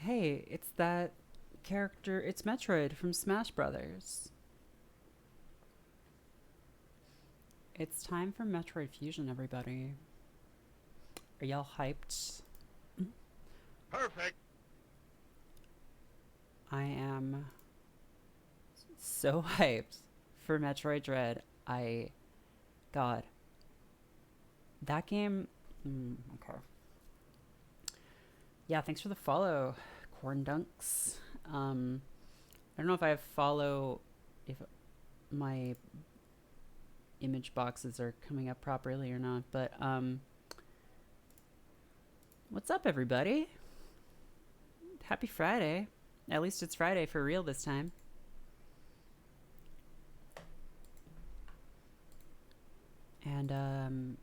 Hey, it's that character. It's Metroid from Smash Brothers. It's time for Metroid Fusion, everybody. Are y'all hyped? Perfect. I am so hyped for Metroid Dread. God, that game. Okay. Yeah, thanks for the follow, Corn Dunks. Um, I don't know if I follow, if my image boxes are coming up properly or not, but what's up, everybody? Happy Friday. At least it's Friday for real this time. And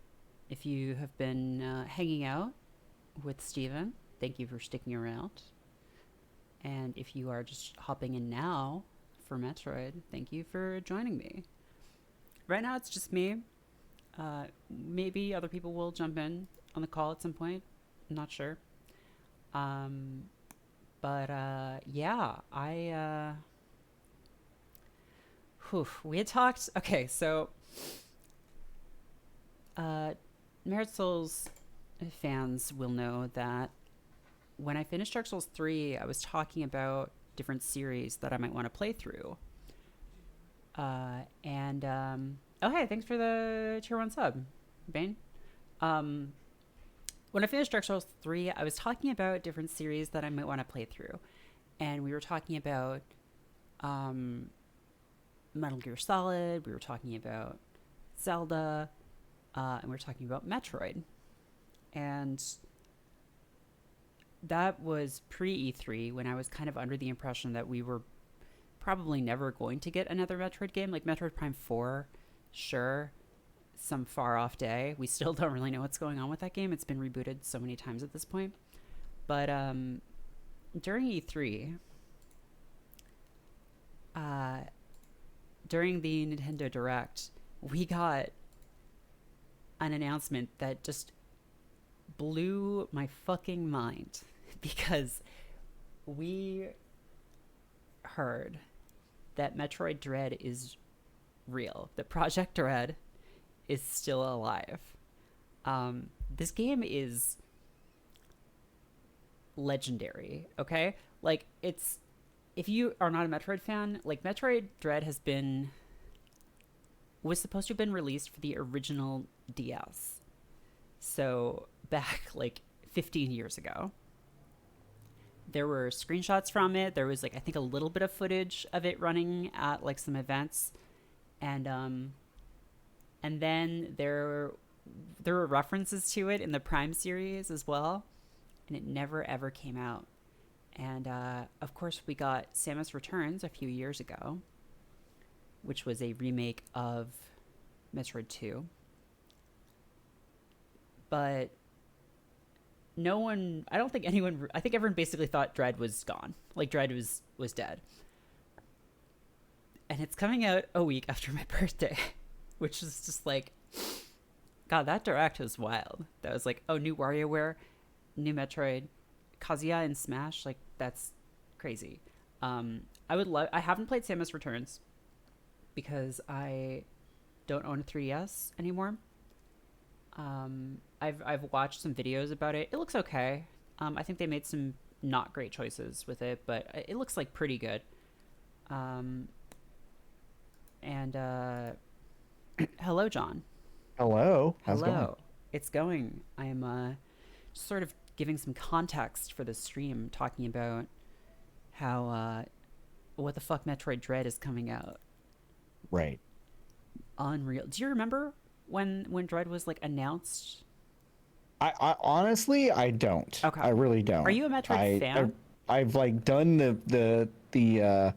if you have been hanging out with Steven, thank you for sticking around. And if you are just hopping in now for Metroid, thank you for joining me. Right now, it's just me. Maybe other people will jump in on the call at some point. I'm not sure. Um, but yeah, we had talked. Okay, so uh, Merit Souls fans will know that when I finished Dark Souls 3, I was talking about different series that I might want to play through. And oh, hey, thanks for the tier 1 sub, Bane. Um, when I finished Dark Souls 3, I was talking about different series that I might want to play through. And we were talking about um, Metal Gear Solid, we were talking about Zelda, and we were talking about Metroid. And that was pre E3 when I was kind of under the impression that we were probably never going to get another Metroid game. Like Metroid Prime 4, sure, some far off day. We still don't really know what's going on with that game. It's been rebooted so many times at this point. But during E3, uh, during the Nintendo Direct, we got an announcement that just blew my fucking mind because we heard that Metroid Dread is real, that Project Dread is still alive. This game is legendary, okay? Like, it's. If you are not a Metroid fan, like, Metroid Dread was supposed to have been released for the original DS. So, back like 15 years ago. There were screenshots from it. There was like I think a little bit of footage of it running at like some events, and then there were references to it in the Prime series as well, and it never ever came out. And of course, we got Samus Returns a few years ago, which was a remake of Metroid 2. But no one, I don't think anyone, I think everyone basically thought Dread was gone. Like Dread was dead. And it's coming out a week after my birthday, which is just like, God, that direct was wild. That was like, oh, new WarioWare, new Metroid, Kazuya and Smash. Like, that's crazy. I would love, I haven't played Samus Returns because I don't own a 3DS anymore. I've watched some videos about it. It looks okay. I think they made some not great choices with it, but it looks like pretty good. Um, and hello, John. Hello. How's it going? Hello. It's going. I'm just sort of giving some context for the stream, talking about how what the fuck Metroid Dread is coming out. Right. Unreal. Do you remember when Dread was like announced? I honestly I don't. Okay. I really Are don't. you a Metroid I fan? I've like done the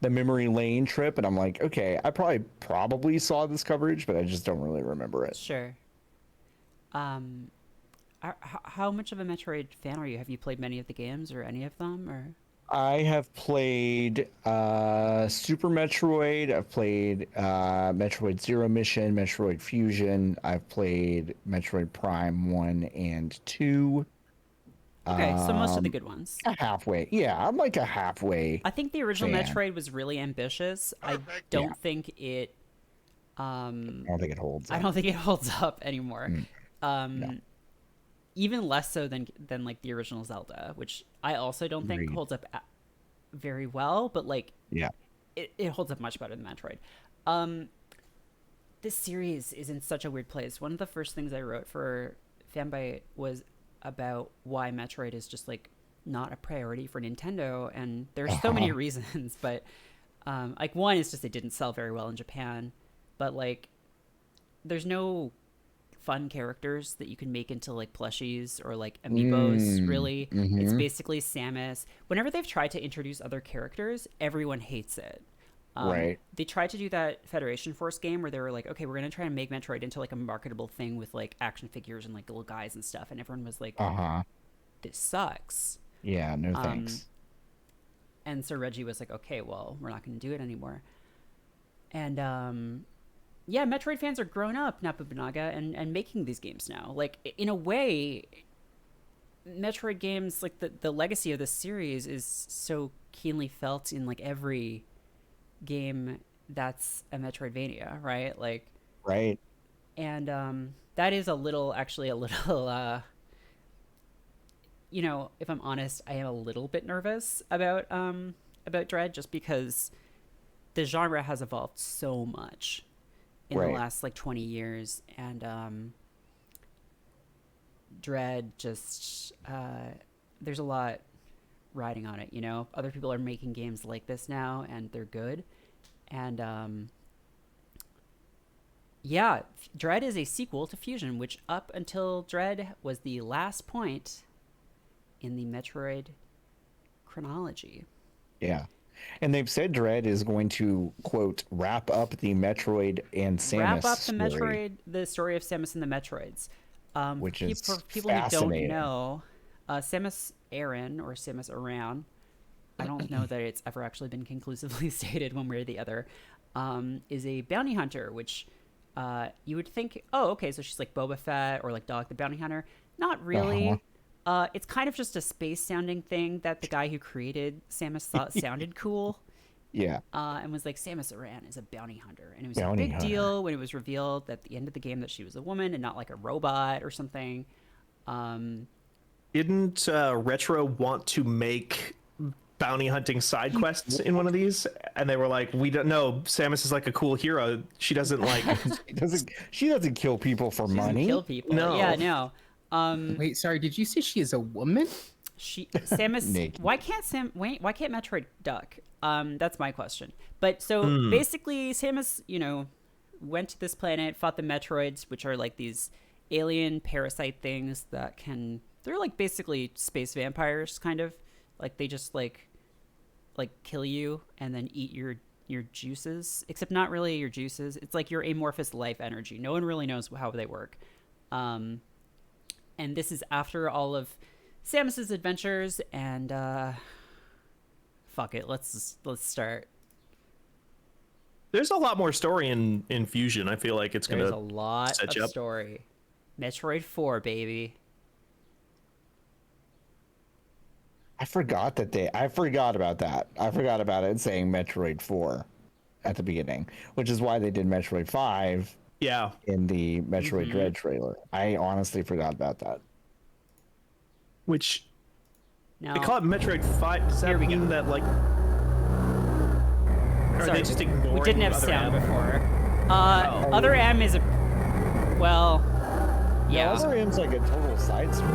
memory lane trip, and I'm like, okay, I probably saw this coverage, but I just don't really remember it. Sure. Um, how much of a Metroid fan are you? Have you played many of the games or any of them? Or I have played Super Metroid. I've played Metroid Zero Mission, Metroid Fusion. I've played Metroid Prime 1 and 2. Okay, so most of the good ones. A halfway. Yeah, I'm like a halfway I think the original fan. Metroid was really ambitious. I Yeah, don't think it I don't think it holds I up. don't think it holds up anymore. Mm, no, Um Even less so than like the original Zelda, which I also don't think agreed. holds up very well, but like Yeah. it holds up much better than Metroid. Um this series is in such a weird place. One of the first things I wrote for Fanbyte was about why Metroid is just like not a priority for Nintendo, and there's so Uh-huh. many reasons. But like one is just it didn't sell very well in Japan, but like there's no fun characters that you can make into like plushies or like amiibos. Really, it's Mm-hmm. basically Samus. Whenever they've tried to introduce other characters, everyone hates it. Right. They tried to do that Federation Force game where they were like, okay, we're gonna try and make Metroid into like a marketable thing with like action figures and like little guys and stuff, and everyone was like, Uh-huh. this sucks. Yeah, no Um, thanks. and so Reggie was like, okay, well, we're not gonna do it anymore. And yeah, Metroid fans are grown up, Napubunaga, and making these games now. Like in a way, Metroid games, like the legacy of this series is so keenly felt in like every game that's a Metroidvania, right? Like, Right. and that is a little, actually, a little, if I'm honest, I am a little bit nervous about Dread, just because the genre has evolved so much in the Right. last like 20 years, and Dread just there's a lot riding on it. Other people are making games like this now, and they're good. And yeah, Dread is a sequel to Fusion, which up until Dread was the last point in the Metroid chronology. Yeah. And they've said Dread is going to, quote, wrap up the Metroid and Wrap Samus up story, the story of Samus and the Metroids. which For is people who don't fascinating. know, Samus Aran or Samus Aran, I don't know that it's ever actually been conclusively stated one way or the other, is a bounty hunter, which you would think, oh, okay, so she's like Boba Fett or like Dog the Bounty Hunter. Not Uh-huh. really. It's kind of just a space sounding thing that the guy who created Samus thought sounded cool. Yeah. And was like, Samus Aran is a bounty hunter. And it was a Bounty big hunter. deal when it was revealed at the end of the game that she was a woman and not like a robot or something. Um, Didn't Retro want to make bounty hunting side quests in one of these? And they were like, we don't know. Samus is like a cool hero. She doesn't like. She doesn't kill people for she doesn't money. kill people. No. Yeah, no. Wait, sorry, did you say she is a woman? Samus. Nick. Why can't Why can't Metroid duck? That's my question. But so basically, Samus, went to this planet, fought the Metroids, which are like these alien parasite things that they're like basically space vampires, kind of. Like they just like kill you and then eat your juices, except not really your juices. It's like your amorphous life energy. No one really knows how they work. And this is after all of Samus's adventures, and fuck it, let's start. There's a lot more story in Fusion. I feel like it's There's a gonna lot set you of up. story. Metroid 4, baby. I forgot about that. I forgot about it saying Metroid 4 at the beginning, which is why they did Metroid 5 Yeah. in the Metroid Dread trailer. I honestly forgot about that. Which Now, they call it Metroid 5. Does Here that we mean go. that like? Or are sorry, they just we ignoring didn't have other sound M? before. Oh. Other M is well, yeah. Other M's like a total side story.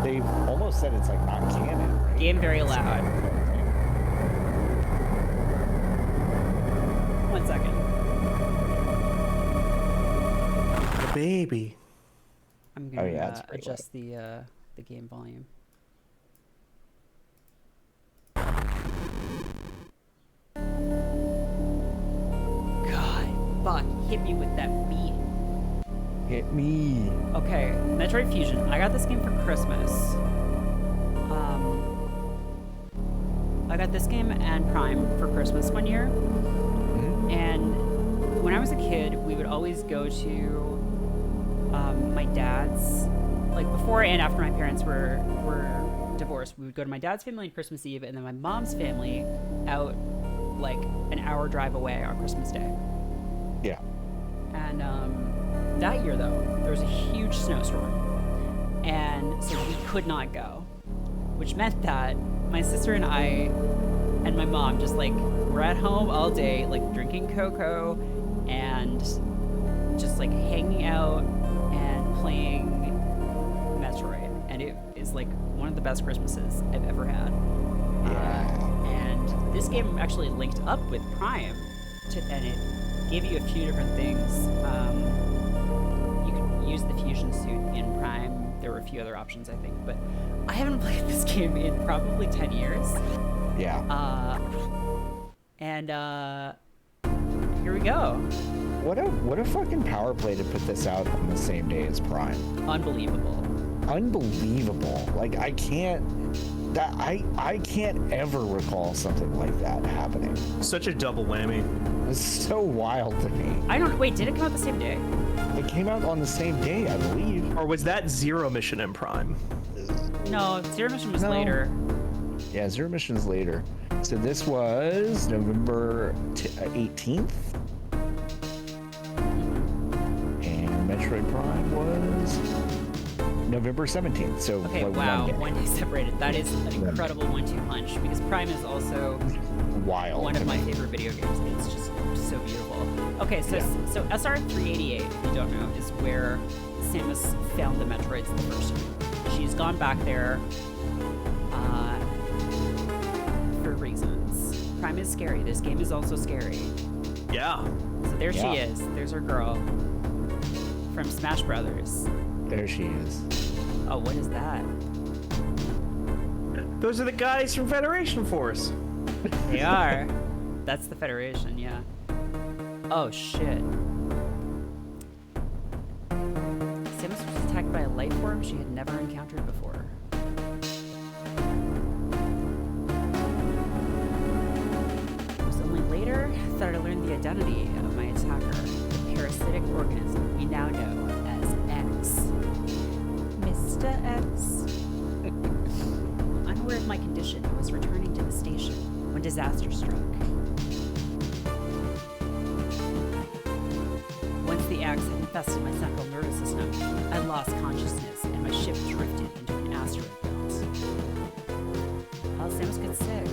They've almost said it's like not canon, right? Game very loud. 1 second. The baby. I'm gonna yeah, it's pretty adjust the game volume. God, fuck! Hit me with that beat. Hit me. Okay, Metroid Fusion. I got this game for Christmas. I got this game and Prime for Christmas one year. And when I was a kid, we would always go to my dad's like before and after my parents were divorced, we would go to my dad's family on Christmas Eve, and then my mom's family out like an hour drive away on Christmas Day. Yeah. And that year, though, there was a huge snowstorm, and so we could not go, which meant that my sister and I and my mom just like were at home all day, like drinking cocoa and just like hanging out and playing Metroid, and it is like one of the best Christmases I've ever had. And this game actually linked up with Prime, and it gave you a few different things. You could use the fusion suit in Prime. There were a few other options, I think, but I haven't played this game in probably 10 years. Yeah. And here we go. What a fucking power play to put this out on the same day as Prime. Unbelievable. Like I can't ever recall something like that happening. Such a double whammy. It's so wild to me. I don't. Wait, did it come out the same day? It came out on the same day, I believe. Or was that Zero Mission in Prime? No, Zero Mission was No. later. Yeah, Zero Mission's later. So this was November 18th. And Metroid Prime was November 17th. So Okay, like wow, 1 day. 1 day separated. That is an incredible 1-2 punch, because Prime is also Wild. one to of my me. favorite video games. It's just so beautiful. Okay, so so SR388, if you don't know, is where Samus found the Metroids the first time. She's gone back there for reasons. Prime is scary. This game is also scary. Yeah. So there she Yeah. is. There's her girl from Smash Brothers. There she is. Oh, what is that? Those are the guys from Federation Force. They are. That's the Federation, yeah. Oh, shit. Samus was attacked by a life form she had never encountered before. It was only later that I learned the identity of my attacker, the parasitic organism we now know as X. Mr. X. Unaware of my condition, I was returning to the station when disaster struck. Once the axe had infested my central nervous system, I lost consciousness and my ship drifted into an asteroid belt. Oh, Samus gets sick.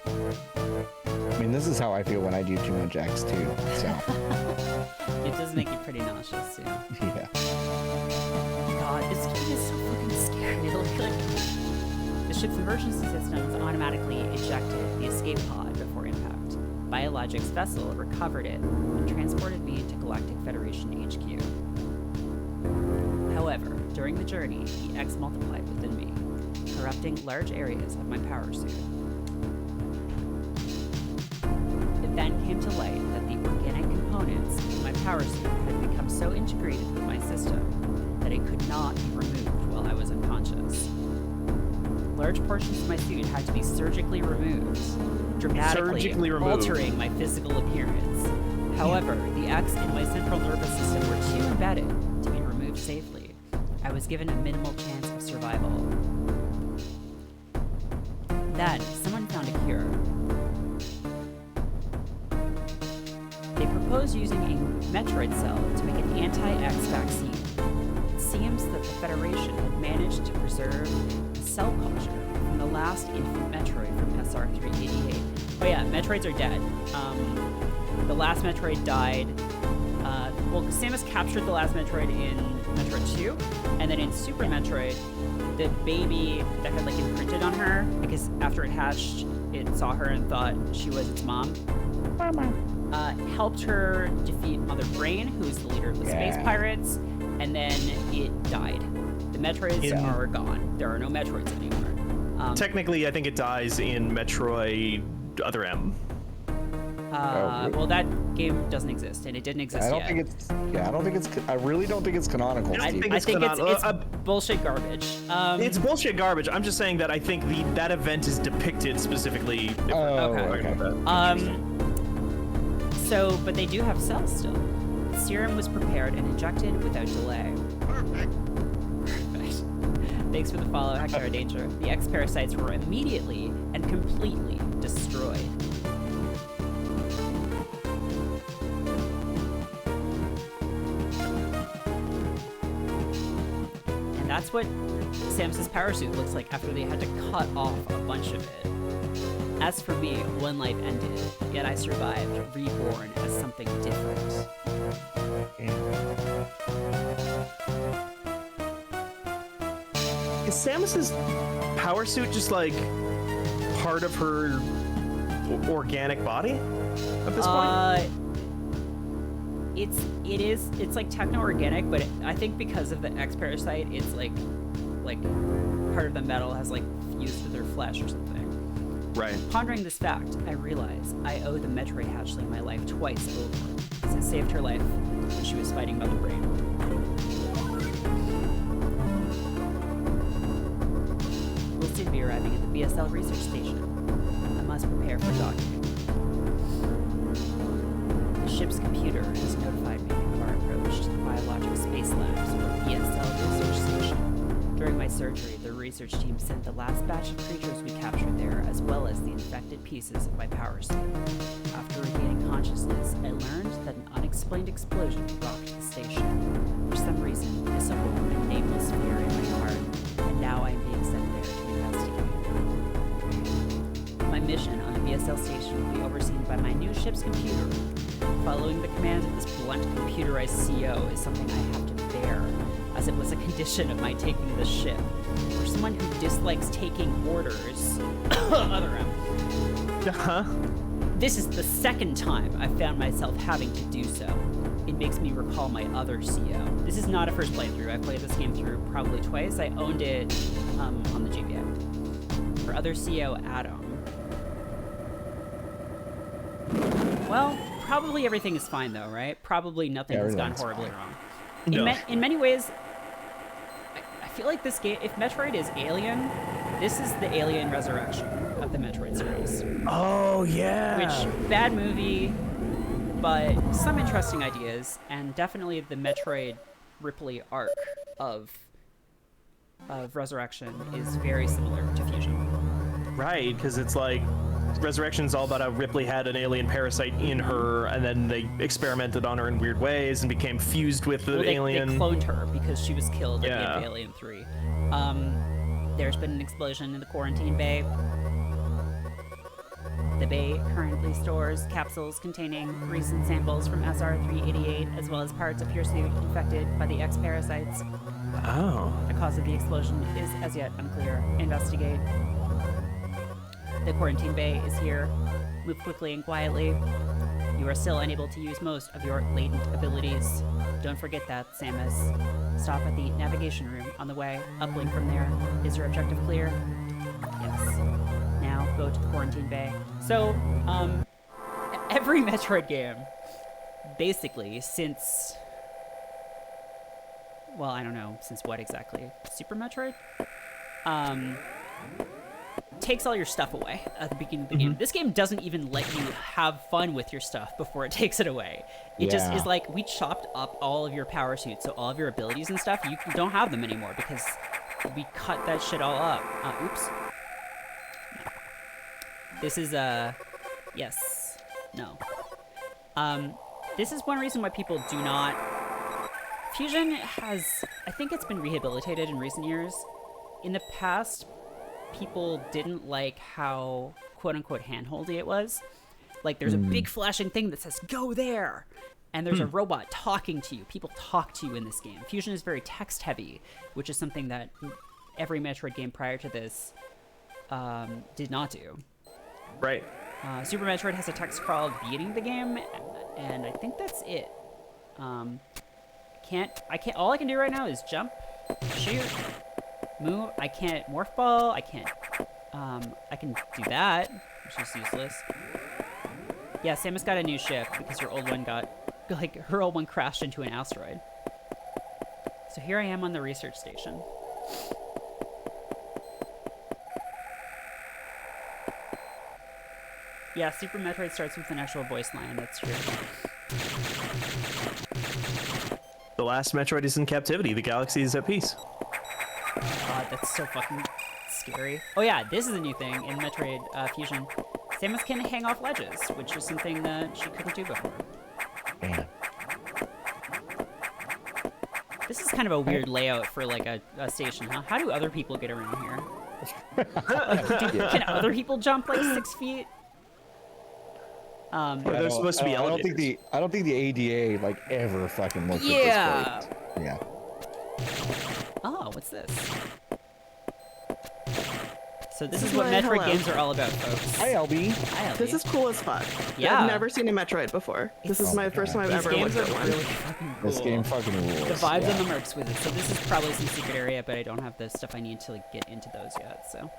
I mean, this is how I feel when I do too much X2. So, It does make you pretty nauseous, too. yeah. God, this game is so fucking scary. Like, the ship's emergency systems automatically ejected the escape pod before impact. Biologic's vessel recovered it and transported me to Galactic Federation HQ. However, during the journey, the X multiplied within me, corrupting large areas of my power suit. It then came to light that the organic components of my power suit had become so integrated with my system that it could not be removed while I was unconscious. Large portions of my suit had to be surgically removed, dramatically Surgically removed. altering my physical appearance. However, the X in my central nervous system were too embedded to be removed safely. I was given a minimal chance of survival. Then, someone found a cure. They proposed using a Metroid cell to make an anti-X vaccine. It seems that the Federation had managed to preserve the cell culture from the last infant Metroid from SR388. Oh yeah, Metroids are dead. The last Metroid died. Well, Samus captured the last Metroid in Metroid 2, and then in Super Metroid, the baby that had like imprinted on her, because after it hatched, it saw her and thought she was its mom. Helped her defeat Mother Brain, who is the leader of the space pirates, and then it died. The Metroids are gone. There are no Metroids anymore. Technically, I think it dies in Metroid Other M. Well, that game doesn't exist, and it didn't exist I don't yet. think it's. Yeah, I don't think it's. I really don't think it's canonical. I Steve. think I it's think canonical. it's bullshit garbage. It's bullshit garbage. I'm just saying that I think that event is depicted specifically. If we're Oh, talking okay. about that. So, but they do have cells still. The serum was prepared and injected without delay. Perfect. Thanks for the follow, Hector Danger. The X-parasites were immediately and completely destroyed. And that's what Samus's power suit looks like after they had to cut off a bunch of it. As for me, one life ended, yet I survived, reborn as something different. Is Samus's power suit just like part of her organic body at this point? It's like techno-organic, but I think because of the X-parasite, it's like part of the metal has like fused with her flesh or something. Right. Pondering this fact, I realize I owe the Metroid hatchling my life twice over, as it saved her life when she was fighting Mother Brain. We'll soon be arriving at the BSL research station. I must prepare for docking. The ship's computer has notified me of our approach to the Biologic Space Labs, or BSL research station. During my surgery, the research team sent the last batch of creatures we captured there, as well as the infected pieces of my power suit. After regaining consciousness, I learned that an unexplained explosion rocked the station. For some reason, this awoke a nameless fear in my heart, and now I am being sent there to investigate. My mission on the BSL station will be overseen by my new ship's computer. Following the commands of this blunt computerized CO is something I have to bear, as it was a condition of my taking the ship. For someone who dislikes taking orders, other M. This is the second time I've found myself having to do so. It makes me recall my other CO. This is not a first playthrough. I've played this game through probably twice. I owned it on the GBA. For other CO, Adam. Well, probably everything is fine though, right? Probably nothing has gone horribly wrong. In many ways, I feel like this game, if Metroid is Alien, this is the Alien Resurrection of the Metroid series. Oh, yeah. Which, bad movie, but some interesting ideas, and definitely the Metroid Ripley arc of Resurrection is very similar to Fusion. Right, because it's like Resurrection's all about how Ripley had an alien parasite in her, and then they experimented on her in weird ways and became fused with the alien. They cloned her because she was killed at the end of Alien 3. There's been an explosion in the quarantine bay. The bay currently stores capsules containing recent samples from SR-388, as well as parts of your suit infected by the X-parasites. Oh. The cause of the explosion is as yet unclear. Investigate. The quarantine bay is here. Move quickly and quietly. You are still unable to use most of your latent abilities. Don't forget that, Samus. Stop at the navigation room on the way. Uplink from there. Is your objective clear? Yes. Now go to the quarantine bay. So, every Metroid game, basically, since... Well, I don't know, since what exactly? Super Metroid? Takes all your stuff away at the beginning of the game. This game doesn't even let you have fun with your stuff before it takes it away. It just is like, we chopped up all of your power suits, so all of your abilities and stuff, you don't have them anymore because we cut that shit all up. Oops. This is, yes. No. This is one reason why people do not... Fusion has... I think it's been rehabilitated in recent years. In the past, people didn't like how quote-unquote hand-holdy it was. Like, there's a big flashing thing that says, go there! And there's a robot talking to you. People talk to you in this game. Fusion is very text-heavy, which is something that every Metroid game prior to this did not do. Right. Super Metroid has a text crawl at the beginning of the game, and I think that's it. All I can do right now is jump, shoot, move. I can't morph ball. I can't, I can do that, which is useless. Yeah, Samus got a new ship because her old one her old one crashed into an asteroid. So here I am on the research station. Yeah, Super Metroid starts with an actual voice line, that's true. The last Metroid is in captivity. The galaxy is at peace. God, that's so fucking scary. Oh yeah, this is a new thing in Metroid Fusion. Samus can hang off ledges, which is something that she couldn't do before. Man. This is kind of a weird layout for like a station, huh? How do other people get around here? Can other people jump like 6 feet? They're supposed to be elevators. I don't think the ADA like ever fucking looked Yeah. at this place. Yeah. Oh, what's this? So this is Why, what Metroid hello. games are all about, folks. Hi, LB. Hi, Ellie. This is cool as fuck. Yeah. I've never seen a Metroid before. This is my first time I've These ever games looked are at one. really fucking cool. This game fucking rules. The vibes yeah. and them are exquisite. So this is probably some secret area, but I don't have the stuff I need to like get into those yet. So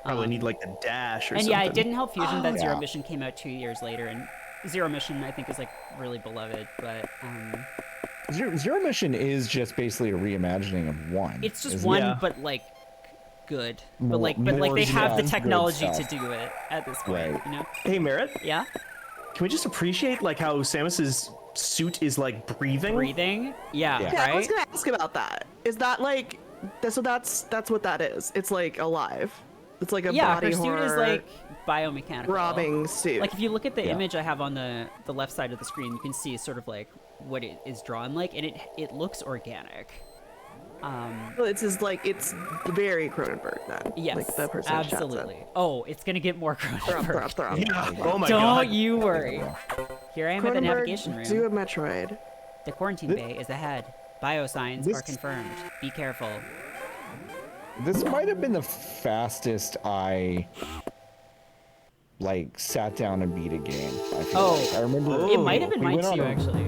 Probably need like a dash or and something. yeah, it didn't help Fusion that Zero yeah. Mission came out 2 years later, and Zero Mission I think is like really beloved, but Zero Mission is just basically a reimagining of one. it's just isn't one, it? Yeah. but like good. More- but more they have the good technology to stuff. do it at this point, Right. you know? Hey, Merritt, Yeah, can we just appreciate like how Samus's suit is like breathing? breathing. Yeah, Yeah. Yeah, I right. was gonna ask about that. Is that like, so that's what that is. It's like alive. It's like a Yeah, body her suit horror is like biomechanical. robbing suit. Like if you look at the Yeah. image I have on the left side of the screen, you can see sort of like what it is drawn like, and it looks organic. It's just like it's very Cronenberg then. Yes, like the person who shouts it. absolutely. Oh, it's gonna get more Thrum, Cronenberg. thrum, thrum. Yeah. Oh my Don't god. you worry. Here I am at the navigation Cronenberg, do a room. Metroid. The quarantine bay is ahead. Biosigns This- are confirmed. Be careful. This might have been the fastest I like sat down and beat a game. I feel Oh. like. I remember It might have been we mine went on too, a- actually.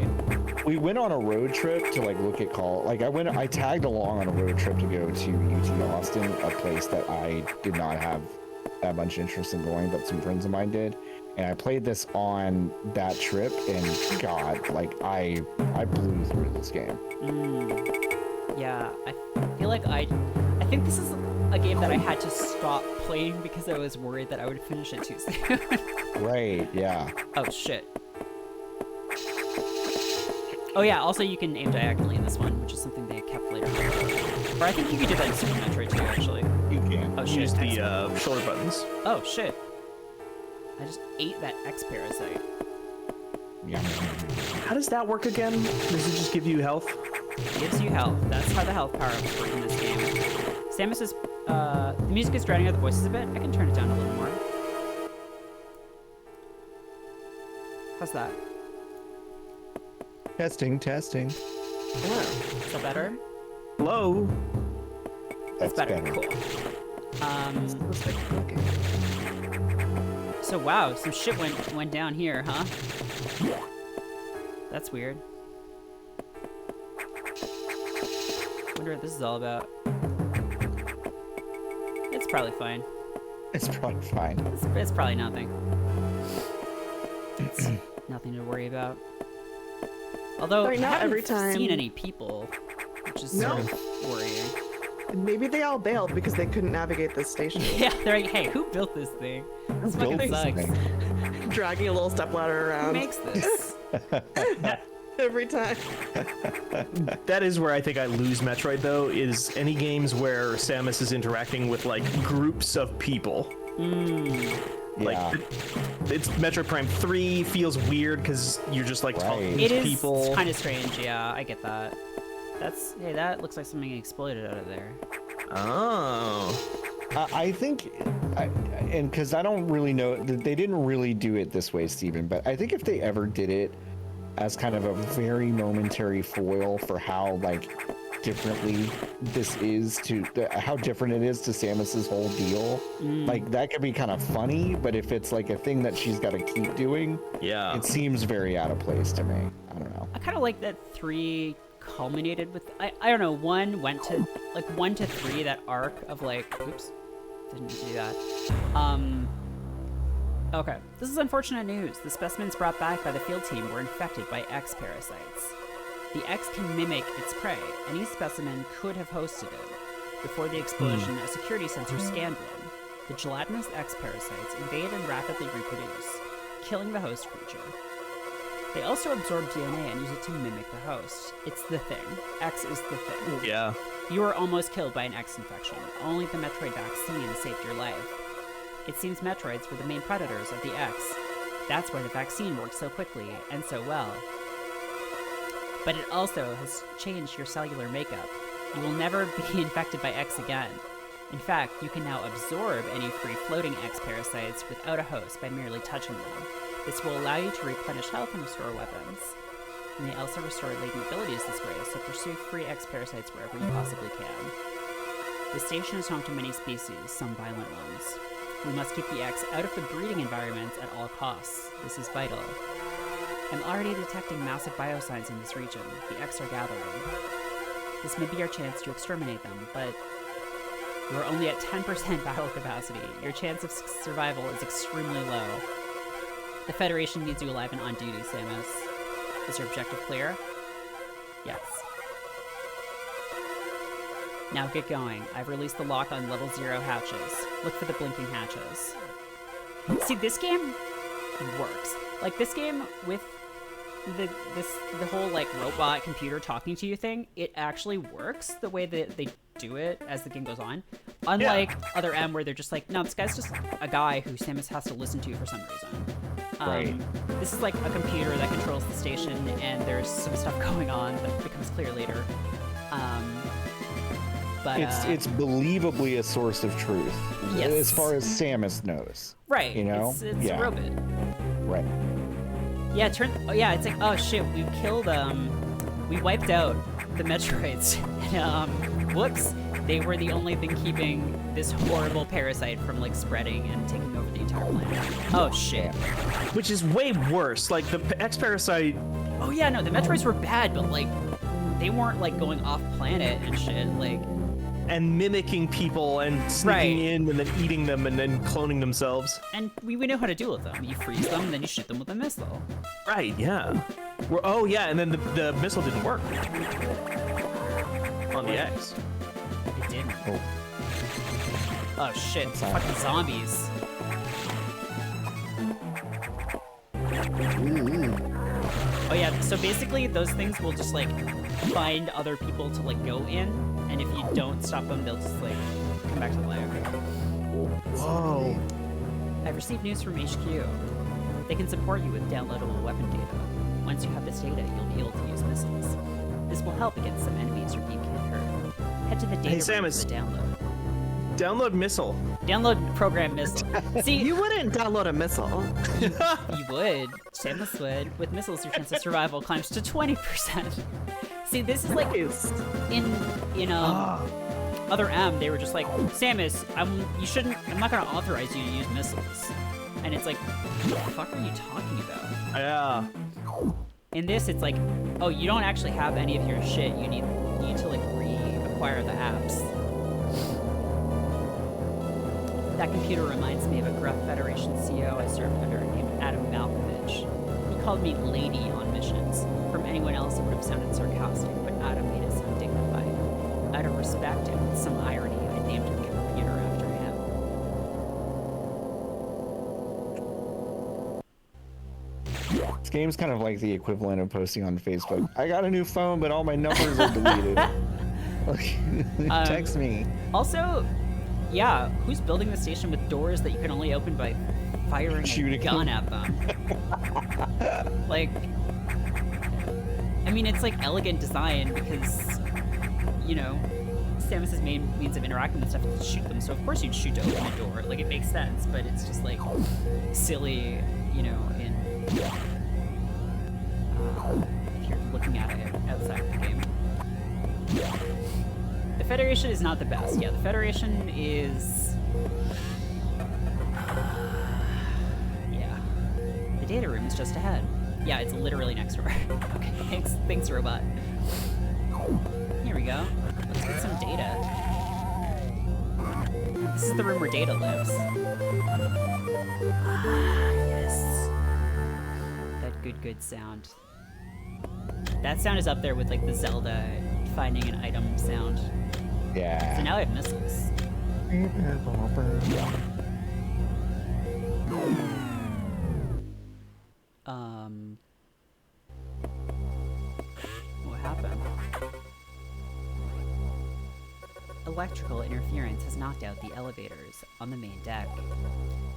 We went on a road trip to like look at I tagged along on a road trip to go to UT Austin, a place that I did not have that much interest in going, but some friends of mine did. And I played this on that trip, and God, like I blew through this game. Yeah, I feel like I think this is a game that I had to stop playing because I was worried that I would finish it too soon. Right? Yeah. Oh shit. Oh yeah, also you can aim diagonally in this one, which is something they kept later. Or I think you could do that in Super Metroid too, actually. You can. Oh shit. Use X- the shoulder buttons. Oh shit. I just ate that X parasite. Yeah. How does that work again? Does it just give you health? Gives you health. That's how the health power-ups work in this game. Samus is, the music is drowning out the voices a bit. I can turn it down a little more. How's that? Testing. Is that better? Hello. That's better. better. Cool. Looks like cooking. So wow, some shit went down here, huh? That's weird. Wonder what this is all about. It's probably fine. It's probably fine. It's probably nothing. It's nothing to worry about. Although Right I now, haven't every time- seen any people, which is No. sort of worrying. Maybe they all bailed because they couldn't navigate this station. Yeah, they're like, hey, who built this thing? This fucking built this sucks. thing? Dragging a little stepladder Who around makes this? every time. That is where I think I lose Metroid though, is any games where Samus is interacting with like groups of people. Like Yeah. it's Metroid Prime 3 feels weird because you're just like talking Right. to It is people. kind of strange, yeah, I get that. Hey, that looks like something exploded out of there. Oh. I think, and because I don't really know, they didn't really do it this way, Steven, but I think if they ever did it as kind of a very momentary foil for how, like, differently this is how different it is to Samus's whole deal, like, that could be kind of funny, but if it's, like, a thing that she's got to keep doing, Yeah. it seems very out of place to me. I don't know. I kind of like that 3 culminated with, I don't know, 1 went to, like, 1 to 3, that arc of, like, oops, didn't mean to do that. Okay, this is unfortunate news. The specimens brought back by the field team were infected by X parasites. The X can mimic its prey. Any specimen could have hosted it. Before the explosion, a security sensor scanned one. The gelatinous X parasites invade and rapidly reproduce, killing the host creature. They also absorb DNA and use it to mimic the host. It's the thing. X is the thing. Yeah. You were almost killed by an X infection. Only the Metroid vaccine saved your life. It seems Metroids were the main predators of the X. That's why the vaccine worked so quickly and so well. But it also has changed your cellular makeup. You will never be infected by X again. In fact, you can now absorb any free-floating X parasites without a host by merely touching them. This will allow you to replenish health and restore weapons. You may also restore latent abilities this way, so pursue free X parasites wherever you possibly can. The station is home to many species, some violent ones. We must keep the X out of the breeding environments at all costs. This is vital. I'm already detecting massive biosigns in this region. The X are gathering. This may be our chance to exterminate them, but you are only at 10% battle capacity. Your chance of survival is extremely low. The Federation needs you alive and on duty, Samus. Is your objective clear? Yes. Now get going. I've released the lock on level 0 hatches. Look for the blinking hatches. See, this game works. Like, this game with the whole, like, robot computer talking to you thing, it actually works the way that they do it as the game goes on. Unlike Other M, where they're just like, no, this guy's just a guy who Samus has to listen to for some reason. Right. This is like a computer that controls the station, and there's some stuff going on that becomes clear later. But it's believably a source of truth, yes, as far as Samus knows. Right. You know. It's a robot. Right. Yeah. It's like, oh shit, we killed we wiped out the Metroids. Whoops. They were the only thing keeping this horrible parasite from, like, spreading and taking over the entire planet. Oh, shit. Which is way worse. Like, the X-Parasite... Oh, yeah, no, the Metroids were bad, but, like, they weren't, like, going off-planet and shit, like... And mimicking people and sneaking in and then eating them and then cloning themselves. And we know how to deal with them. You freeze them, and then you shoot them with a missile. Right, yeah. Oh, yeah, and then the missile didn't work. On the X. It didn't. Oh. Oh shit, fucking zombies. Oh yeah, so basically those things will just, like, find other people to, like, go in, and if you don't stop them, they'll just, like, come back to life. Whoa. I've received news from HQ. They can support you with downloadable weapon data. Once you have this data, you'll be able to use missiles. This will help against some enemies your beam can hurt. Head to the data room Samus. for the download. Download missile. Download program missile. See, You wouldn't download a missile. you would. Samus would. With missiles, your chance of survival climbs to 20%. See, this is like in Other M, they were just like, Samus, I'm not gonna authorize you to use missiles. And it's like, what the fuck are you talking about? Yeah. In this, it's like, oh, you don't actually have any of your shit. You need to, like, reacquire the apps. That computer reminds me of a gruff Federation CO I served under named Adam Malkovich. He called me lady on missions. From anyone else, it would have sounded sarcastic, but Adam made it sound dignified. Out of respect and with some irony, I named the computer after him. This game's kind of like the equivalent of posting on Facebook. I got a new phone, but all my numbers are deleted. Text me. Also, yeah, who's building the station with doors that you can only open by firing a gun at them? Like, I mean, it's like elegant design because, you know, Samus's main means of interacting with stuff is to shoot them, so of course you'd shoot to open a door. Like, it makes sense, but it's just, like, silly, you know, if you're looking at it outside of the game. The Federation is not the best. Yeah, the Federation is... yeah. The data room is just ahead. Yeah, it's literally next door. Okay, thanks, robot. Here we go. Let's get some data. This is the room where Data lives. Yes. That good sound. That sound is up there with, like, the Zelda finding an item sound. Yeah. So now I have missiles. electrical interference has knocked out the elevators on the main deck.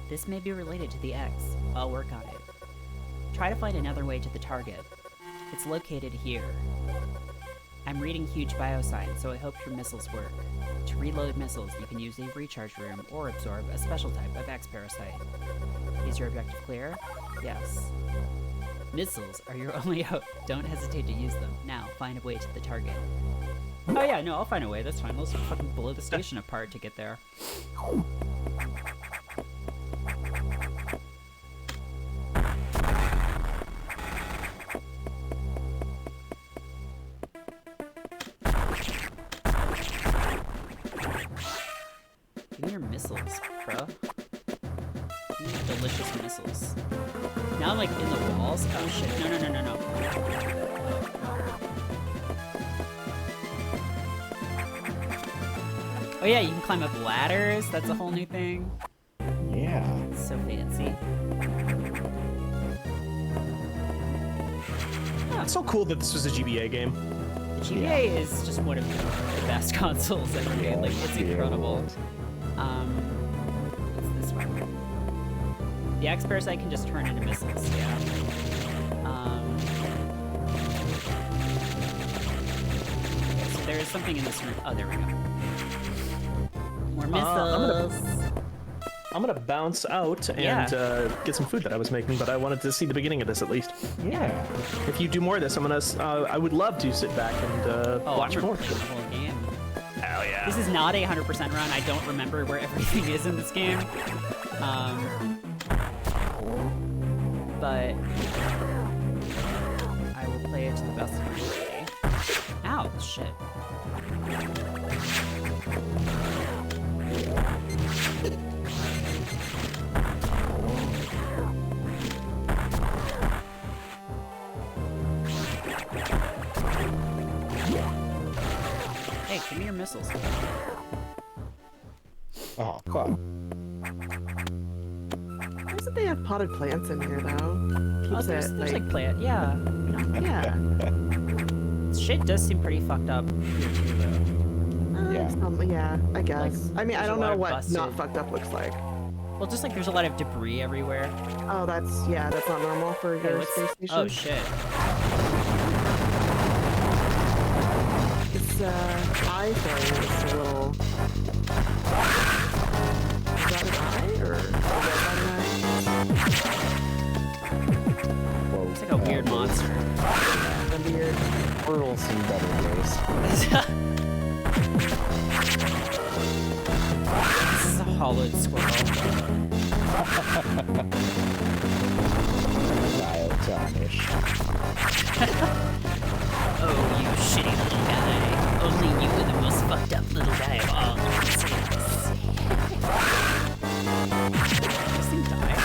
This may be related to the X. I'll work on it. Try to find another way to the target. It's located here. I'm reading huge biosigns, so I hope your missiles work. To reload missiles, you can use a recharge room or absorb a special type of X parasite. Is your objective clear? Yes. Missiles are your only hope. Don't hesitate to use them. Now, find a way to the target. Oh yeah, no, I'll find a way. That's fine. Let's fucking blow the station apart to get there. Give me your missiles, bro. Give me delicious missiles. Now I'm like in the walls. Oh shit. No, no, no, no, no. Oh yeah, you can climb up ladders. That's a whole new thing. Yeah. So fancy. It's so cool that this was a GBA game. The GBA is just one of the best consoles ever made. Like, it's incredible. What's this one? The X Parasite can just turn into missiles, yeah. So there is something in this room. Oh, there we go. More missiles. I'm gonna bounce out and get some food that I was making, but I wanted to see the beginning of this at least. Yeah. If you do more of this, I'm gonna. I would love to sit back and watch I'm more. replaying the whole game. Hell yeah! This is not a 100% run. I don't remember where everything is in this game. But I will play it to the best of my ability. Ow, shit. Hey, give me your missiles. Oh, fuck. Why doesn't they have potted plants in here though? Oh, Keeps there's it, like plant, yeah. yeah. Shit does seem pretty fucked up here too, though. Yeah. Yeah, I guess. Like, I mean, I there's a don't lot know of what busted- not fucked up looks like. Well, just like there's a lot of debris everywhere. Oh, that's not normal for Hey, your what's- space station. Oh shit. This eye thing is a little. Is that an eye or is that an eye? Whoa. It's like a weird monster. A weird. We'll see better days. This is a hollowed squirrel. Diatonish. Oh, you shitty little guy. Only you are the most fucked up little guy of all. This thing died?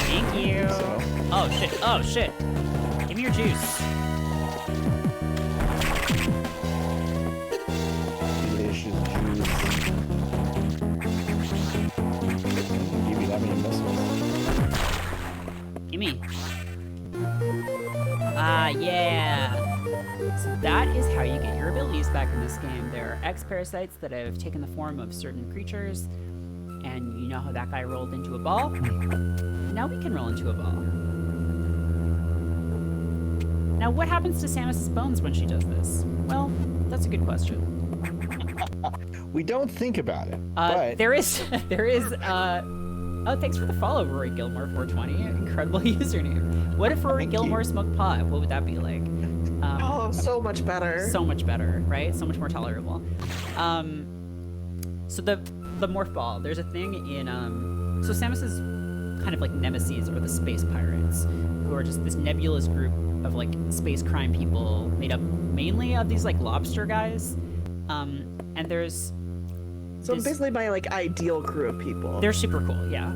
Thank you. So. Oh shit, oh shit. Give me your juice. Delicious juice. Give you that many missiles. Gimme. Ah, yeah. So that is how you get your abilities back in this game. There are X parasites that have taken the form of certain creatures, and you know how that guy rolled into a ball? Now we can roll into a ball. Now, what happens to Samus's bones when she does this? Well, that's a good question. We don't think about it, but There is, oh, thanks for the follow, Rory Gilmore 420. Incredible username. What if Rory Thank Gilmore you. smoked pot? What would that be like? Oh, so much better. So much better, right? So much more tolerable. So the morph ball, there's a thing in so Samus's kind of like nemesis are the space pirates, who are just this nebulous group of like space crime people made up mainly of these like lobster guys. And there's So this- basically my like ideal crew of people. they're super cool, yeah.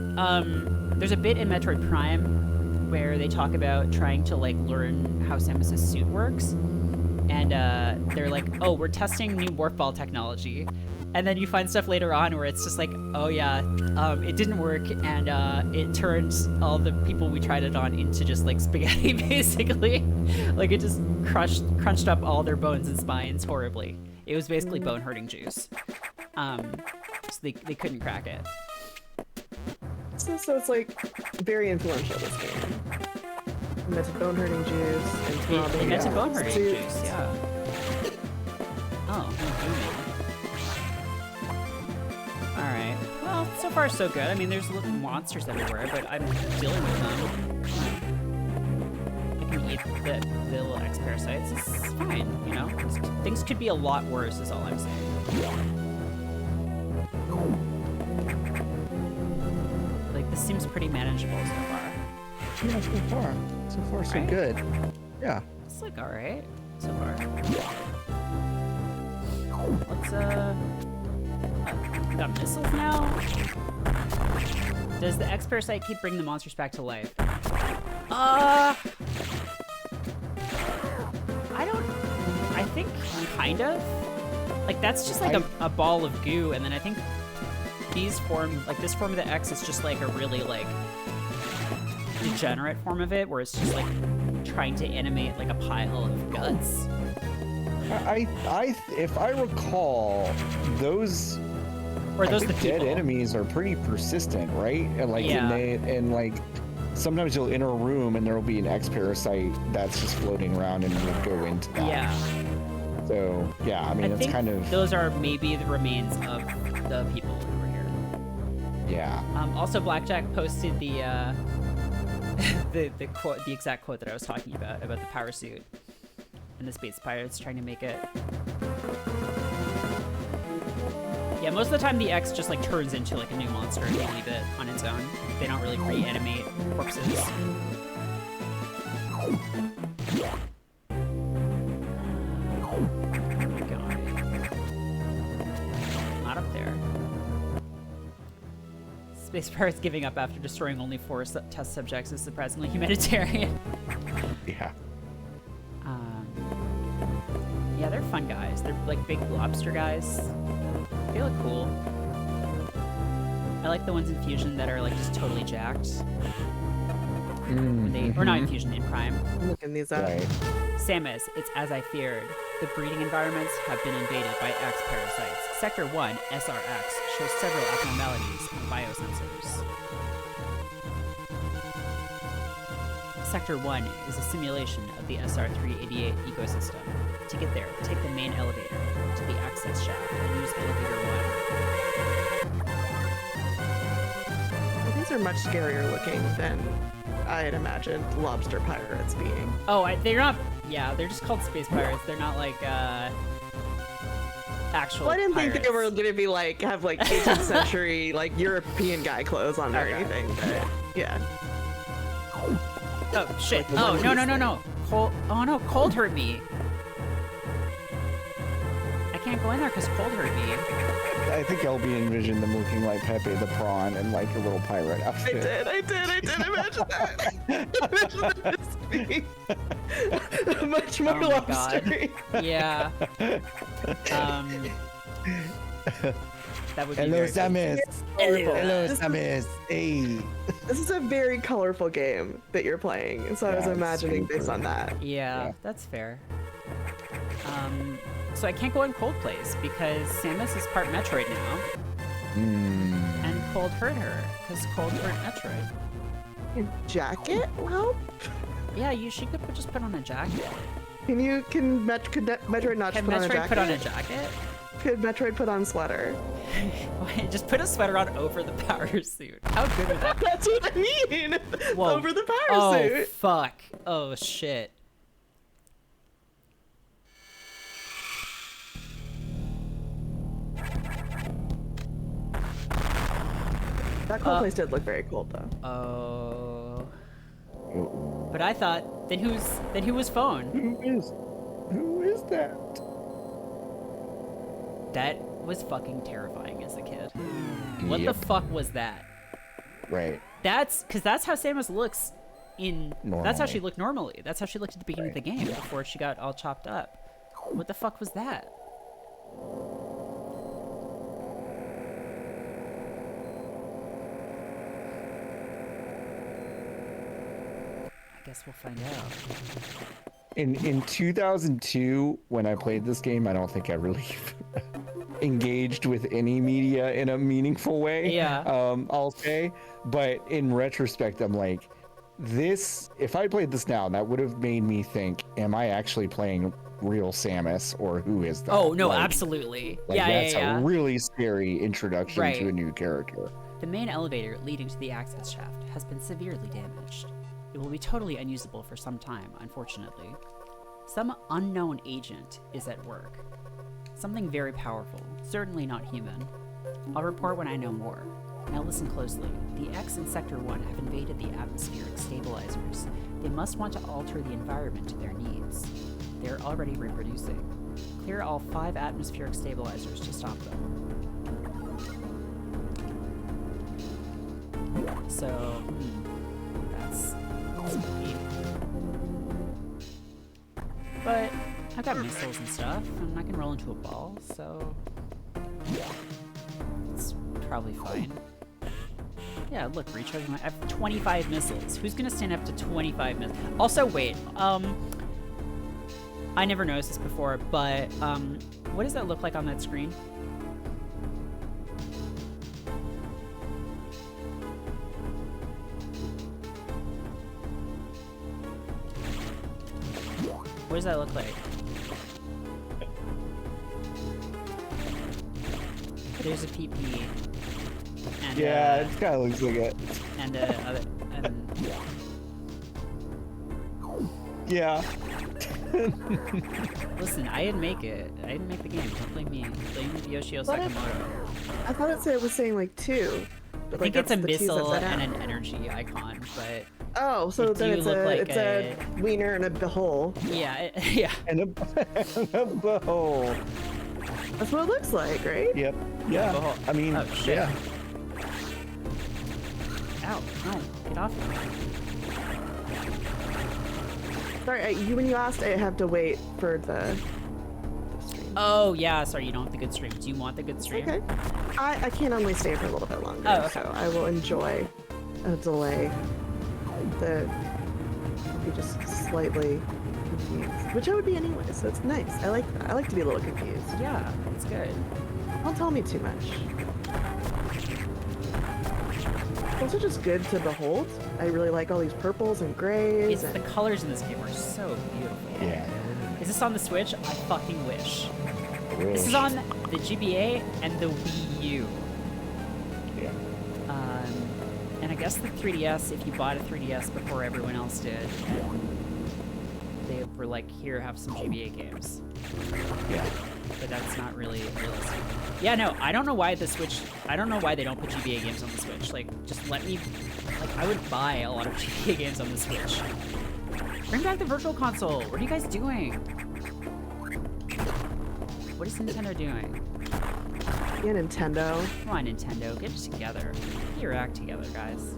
There's a bit in Metroid Prime where they talk about trying to like learn how Samus's suit works, and they're like, "Oh, we're testing new morph ball technology," and then you find stuff later on where it's just like, "Oh yeah, it didn't work, and it turned all the people we tried it on into just like spaghetti, basically. Like it just crunched up all their bones and spines horribly. It was basically bone hurting juice. So they couldn't crack it. So it's like very influential, this game. Invented bone hurting juice and throbbing. Invented bone hurting juice, yeah. Oh, alright. Well, so far so good. I mean, there's little monsters everywhere, but I'm dealing with them. I can eat the little X parasites. It's fine, you know? Things could be a lot worse, is all I'm saying. Like, this seems pretty manageable so far. Yeah, so far so Right? good. Yeah. It's like alright so far. Let's we got missiles now. Does the X parasite keep bringing the monsters back to life? I think kind of. Like that's just like a ball of goo, and then I think these form, like this form of the X is just like a really like degenerate form of it, where it's just like trying to animate like a pile of guts. If I recall, those Or those I the think dead people. enemies are pretty persistent, right? And like, Yeah. and like, sometimes you'll enter a room and there will be an X parasite that's just floating around, and you'll go into that. Yeah. So yeah, I mean, I it's think kind of those are maybe the remains of the people who were here. yeah. Also, Blackjack posted the the quote, the exact quote that I was talking about the power suit and the space pirates trying to make it. Yeah, most of the time the X just like turns into like a new monster if you leave it on its own. They don't really reanimate corpses. Not up there. Space Pirates giving up after destroying only 4 test subjects is surprisingly humanitarian. Yeah. Yeah, they're fun guys. They're like big lobster guys. They look cool. I like the ones in Fusion that are like just totally jacked. Or not in Fusion, in Prime. I'm looking these up. Right. Samus, it's as I feared. The breeding environments have been invaded by X parasites. Sector 1, SRX, shows several abnormalities in biosensors. Sector 1 is a simulation of the SR-388 ecosystem. To get there, take the main elevator to the access shaft and use elevator 1. Well, these are much scarier looking than I had imagined lobster pirates being. Oh, they're not... Yeah, they're just called space pirates. They're not like, actual Well, I didn't think they pirates. were gonna be like, have like 18th century, like European guy clothes on or Okay. anything, but yeah. Oh, shit. Oh, no. Cold... Oh, no, Cold hurt me. I can't go in there because Cold hurt me. I think LB envisioned them looking like Pepe the Prawn and like a little pirate outfit. I did imagine that. Imagine that as being much more Oh my God. lobstery. Yeah. That would be Hello, very good. Samus. Colorful. Hello, This is- Samus. Hey. This is a very colorful game that you're playing, and so I was Yeah, it's imagining based super. on that. Yeah, Yeah. that's fair. So I can't go in Cold Place because Samus is part Metroid now, and Cold hurt her because Cold hurt Metroid. Your jacket? Well, Yeah, she could just put on a jacket. could Metroid not Can put on a Metroid jacket? put on a jacket? Could Metroid put on a sweater? Just put a sweater on over the power suit. How good would that be? That's what I mean. Whoa. Over the power Oh, suit. fuck. Oh, shit. That cool place did look very cold though. Oh. But I thought, then who was phone? Who is that? That was fucking terrifying as a kid. What Yep. the fuck was that? Right. That's how Samus looks in. That's how she Normally. looked normally. That's how she looked at the beginning of the game before she got all chopped up. What the fuck was that? I guess we'll find out. in 2002 when I played this game, I don't think I really engaged with any media in a meaningful way. Yeah. I'll say, but in retrospect, I'm like, this. If I played this now, that would have made me think, am I actually playing real Samus, or who is that? Oh no, Like, absolutely. like, Yeah, that's yeah, yeah. a really scary introduction Right. to a new character. The main elevator leading to the access shaft has been severely damaged. It will be totally unusable for some time, unfortunately. Some unknown agent is at work. Something very powerful, certainly not human. I'll report when I know more. Now listen closely. The X in Sector 1 have invaded the atmospheric stabilizers. They must want to alter the environment to their needs. They're already reproducing. Clear all 5 atmospheric stabilizers to stop them. So, that's neat. But I've got missiles and stuff, and I can roll into a ball, so it's probably fine. Yeah, look, recharging I have 25 missiles. Who's gonna stand up to 25 missiles? Also, wait, I never noticed this before, but what does that look like on that screen? What does that look like? There's a PP. And, Yeah, it kind of looks like it. and Yeah. listen, I didn't make it. I didn't make the game. Don't blame me. Blame Yoshio What if- Sakamoto. I thought it was saying like 2. I think it's a missile and an energy icon, but Oh, so it then do it's look a like it's a wiener and a hole. yeah, yeah. And a bow. That's what it looks like, right? Yep. Yeah. Bow. I mean, Oh, shit. yeah. Ow, no, get off me. Sorry, when you asked, I have to wait for the stream. Oh yeah, sorry, you don't want the good stream. Do you want the good stream? Okay. I can only stay for a little bit longer, Oh, okay. so I will enjoy a delay. I'll be just slightly confused, which I would be anyway, so it's nice. I like that. I like to be a little confused. Yeah, it's good. Don't tell me too much. It's also just good to behold. I really like all these purples and grays. It's the colors in this game are so beautiful. Yeah. Is this on the Switch? I fucking wish. Wish. This is on the GBA and the Wii U. Yeah. And I guess the 3DS, if you bought a 3DS before everyone else did, they were like, here, have some GBA games. Yeah. But that's not really realistic. Yeah, no, I don't know why the Switch, I don't know why they don't put GBA games on the Switch. Like, just let me, like, I would buy a lot of GBA games on the Switch. Bring back the Virtual Console. What are you guys doing? What is Nintendo doing? Yeah, Nintendo. Come on, Nintendo, get it together. Get your act together, guys.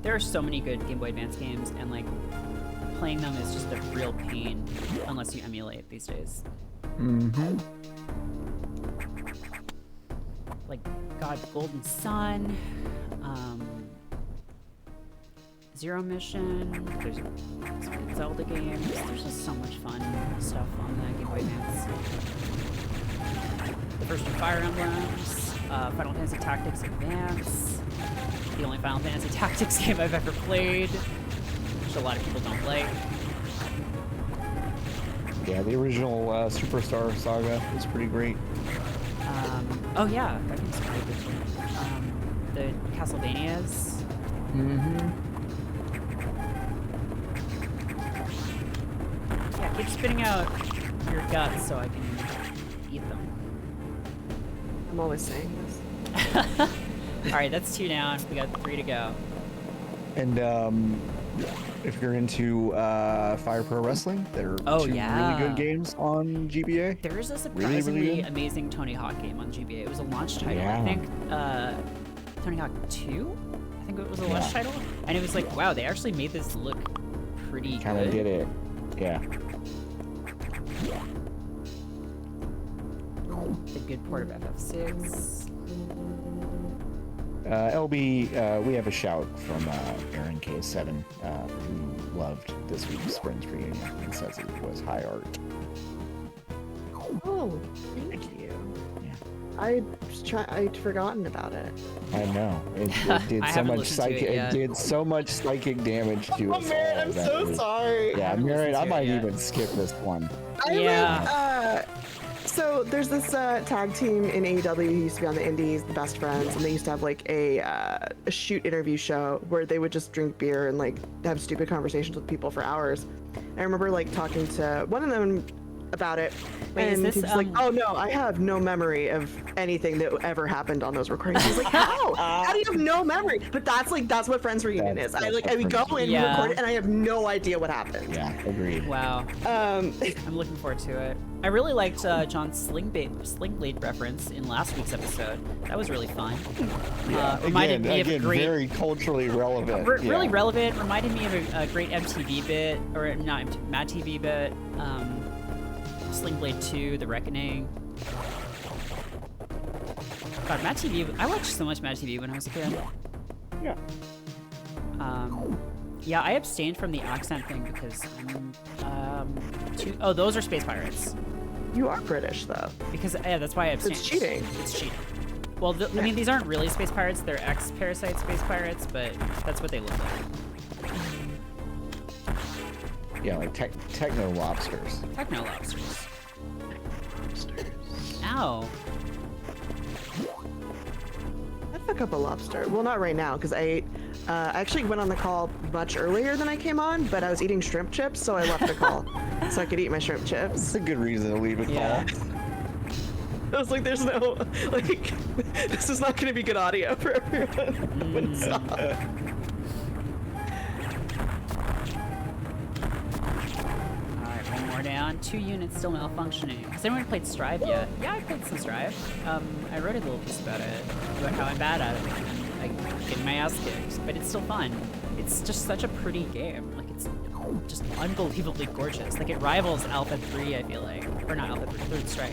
There are so many good Game Boy Advance games, and like, playing them is just a real pain unless you emulate these days. Mm-hmm. Like, God, Golden Sun, Zero Mission, there's some good Zelda games, there's just so much fun stuff on the Game Boy Advance. The first two Fire Emblems, Final Fantasy Tactics Advance, the only Final Fantasy Tactics game I've ever played, which a lot of people don't play. Yeah, the original Superstar Saga was pretty great. Oh yeah, that game's pretty good too. The Castlevanias. Mm-hmm. Yeah, keep spitting out your guts so I can eat them. I'm always saying this. Alright, that's 2 down. We got 3 to go. And if you're into Fire Pro Wrestling, there are Oh, 2 yeah. really good games on GBA. There is a Really, surprisingly really good. amazing Tony Hawk game on GBA. It was a launch title. Yeah. I think Tony Hawk 2? I think it was a launch Yeah. title. And it was like, wow, they actually made this look pretty Kind of good. did it. Yeah. The good port of FF6. LB, we have a shout from Aaron K7, who loved this week's Friends reunion and says it was high art. Oh, thank you. Yeah. I'd forgotten about it. I know. It did I so haven't much listened to it psychic. yet. It did so much psychic damage to Oh us man, all I'm that so week. sorry. Yeah, haven't Merritt, listened I to it might yet. even skip this one. So there's this tag team in AEW who used to be on the Indies, the Best Friends, and they used to have like a shoot interview show where they would just drink beer and like have stupid conversations with people for hours. I remember like talking to one of them about it, Wait, is and this, he was like, "Oh no, I have no memory of anything that ever happened on those recordings." I was like, "How? How do you have no memory?" But that's what Friends reunion is. I would go in, Yeah. record it, and I have no idea what happened. Yeah, agreed. Wow. I'm looking forward to it. I really liked John's Slingblade reference in last week's episode. That was really fun. Reminded me of a great, very culturally relevant. really relevant. Reminded me of a great MTV bit, or not MTV, Mad TV bit. Slingblade 2, The Reckoning. God, Mad TV. I watched so much Mad TV when I was a kid. Yeah. Yeah, I abstained from the accent thing because oh, those are space pirates. You are British though. Because yeah, that's why I abstained. It's cheating. It's cheating. Well, I mean, these aren't really space pirates. They're ex-parasite space pirates, but that's what they look like. Yeah, like techno lobsters. Techno lobsters. Ow. I'd fuck up a lobster. Well, not right now, because I actually went on the call much earlier than I came on, but I was eating shrimp chips, so I left the call so I could eat my shrimp chips. It's a good reason to leave a Yeah. call. I was like, there's no, like, this is not going to be good audio for everyone when it's off. Alright, one more down. 2 units still malfunctioning. Has anyone played Strive yet? Yeah, I played some Strive. I wrote a little piece about it, about how I'm bad at it. And I get my ass kicked, but it's still fun. It's just such a pretty game. Like, it's just unbelievably gorgeous. Like, it rivals Alpha 3, I feel like. Or not Alpha 3, Third Strike.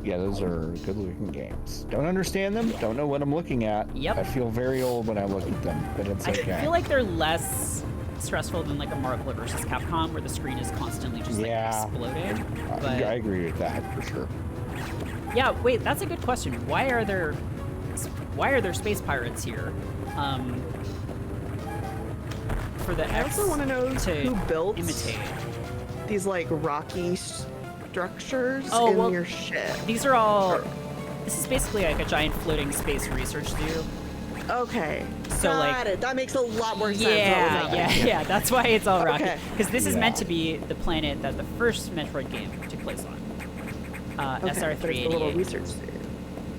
Yeah, those are good-looking games. Don't understand them. Don't know what I'm looking at. Yep. I feel very old when I look at them, but it's okay. I feel like they're less stressful than like a Marvel vs. Capcom, where the screen is constantly just like exploding. But I agree with that for sure. yeah, wait, that's a good question. Why are there space pirates here? For the I X also want to know to who built imitate. these, like, rocky structures Oh, in well, your ship. These are all. This is basically like a giant floating space research zoo. Okay. So, Got like, it. That makes a lot more sense. What was Yeah, happening. yeah. That's why it's all rocky. Okay. Because this is Yeah. meant to be the planet that the first Metroid game took place on. Okay, but it's the little SR388. research station.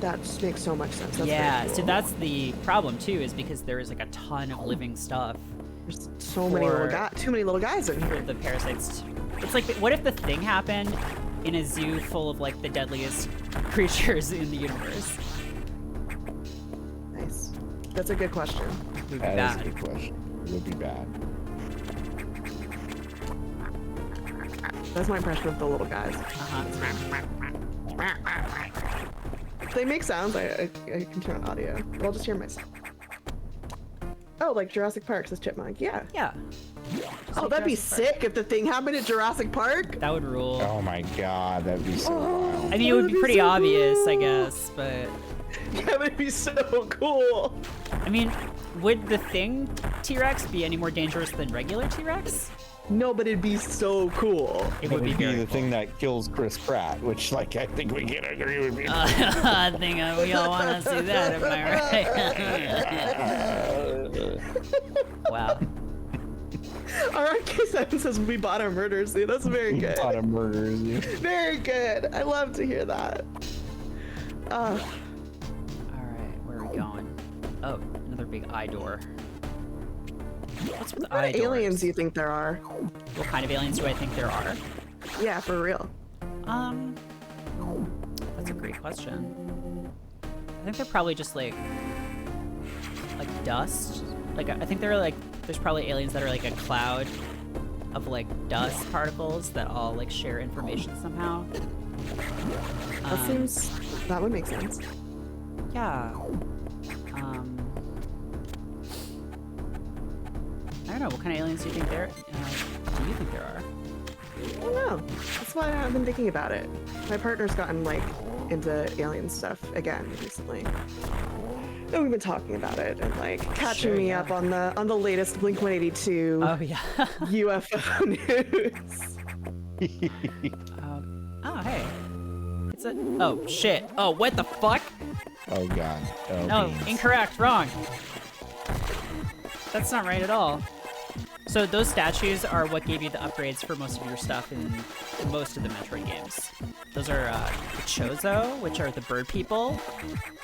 That just makes so much sense. That's Yeah, very so cool. that's the problem too, is because there is like a ton of living stuff There's so many little guys. Too many little guys in for here. the parasites. It's like, what if the thing happened in a zoo full of like the deadliest creatures in the universe? Nice. That's a good question. It would be That is a bad. good question. It would be bad. That's my impression of the little guys. Uh-huh. If they make sounds, I can turn on audio. But I'll just hear myself. Oh, like Jurassic Park, says Chipmunk. Yeah. Yeah. Oh, that'd be Jurassic Park. sick if the thing happened at Jurassic Park. That would rule. Oh my god, that'd be so wild. I mean, it would be That'd be pretty so obvious, I cool. guess, but Yeah, it would be so cool. I mean, would the thing T-Rex be any more dangerous than regular T-Rex? No, but it'd be so cool. It would be the very thing that kills Chris Pratt, which, like, I think we can agree with me. I think we all want to see that, am I right? Wow. RK7 says we bought our murders. See, that's very good. A lot of murders. Yeah. Very good. I love to hear that. All right, where are we going? Oh, another big eye door. What's with What eye doors? aliens do you think there are? What kind of aliens do I think there are? Yeah, for real. That's a great question. I think they're probably just like dust. Like, I think they're like, there's probably aliens that are like a cloud of like dust particles that all like share information somehow. That would make sense. Yeah. don't know. What kind of aliens do you think there are? I don't know. That's why I've been thinking about it. My partner's gotten like into alien stuff again recently. And we've been talking about it and like catching me up on the latest Blink 182 Oh yeah. UFO news. Oh hey. It's a. Oh shit. Oh what the fuck? Oh god. Oh, No, beans. incorrect. Wrong. That's not right at all. So those statues are what gave you the upgrades for most of your stuff in most of the Metroid games. Those are the Chozo, which are the bird people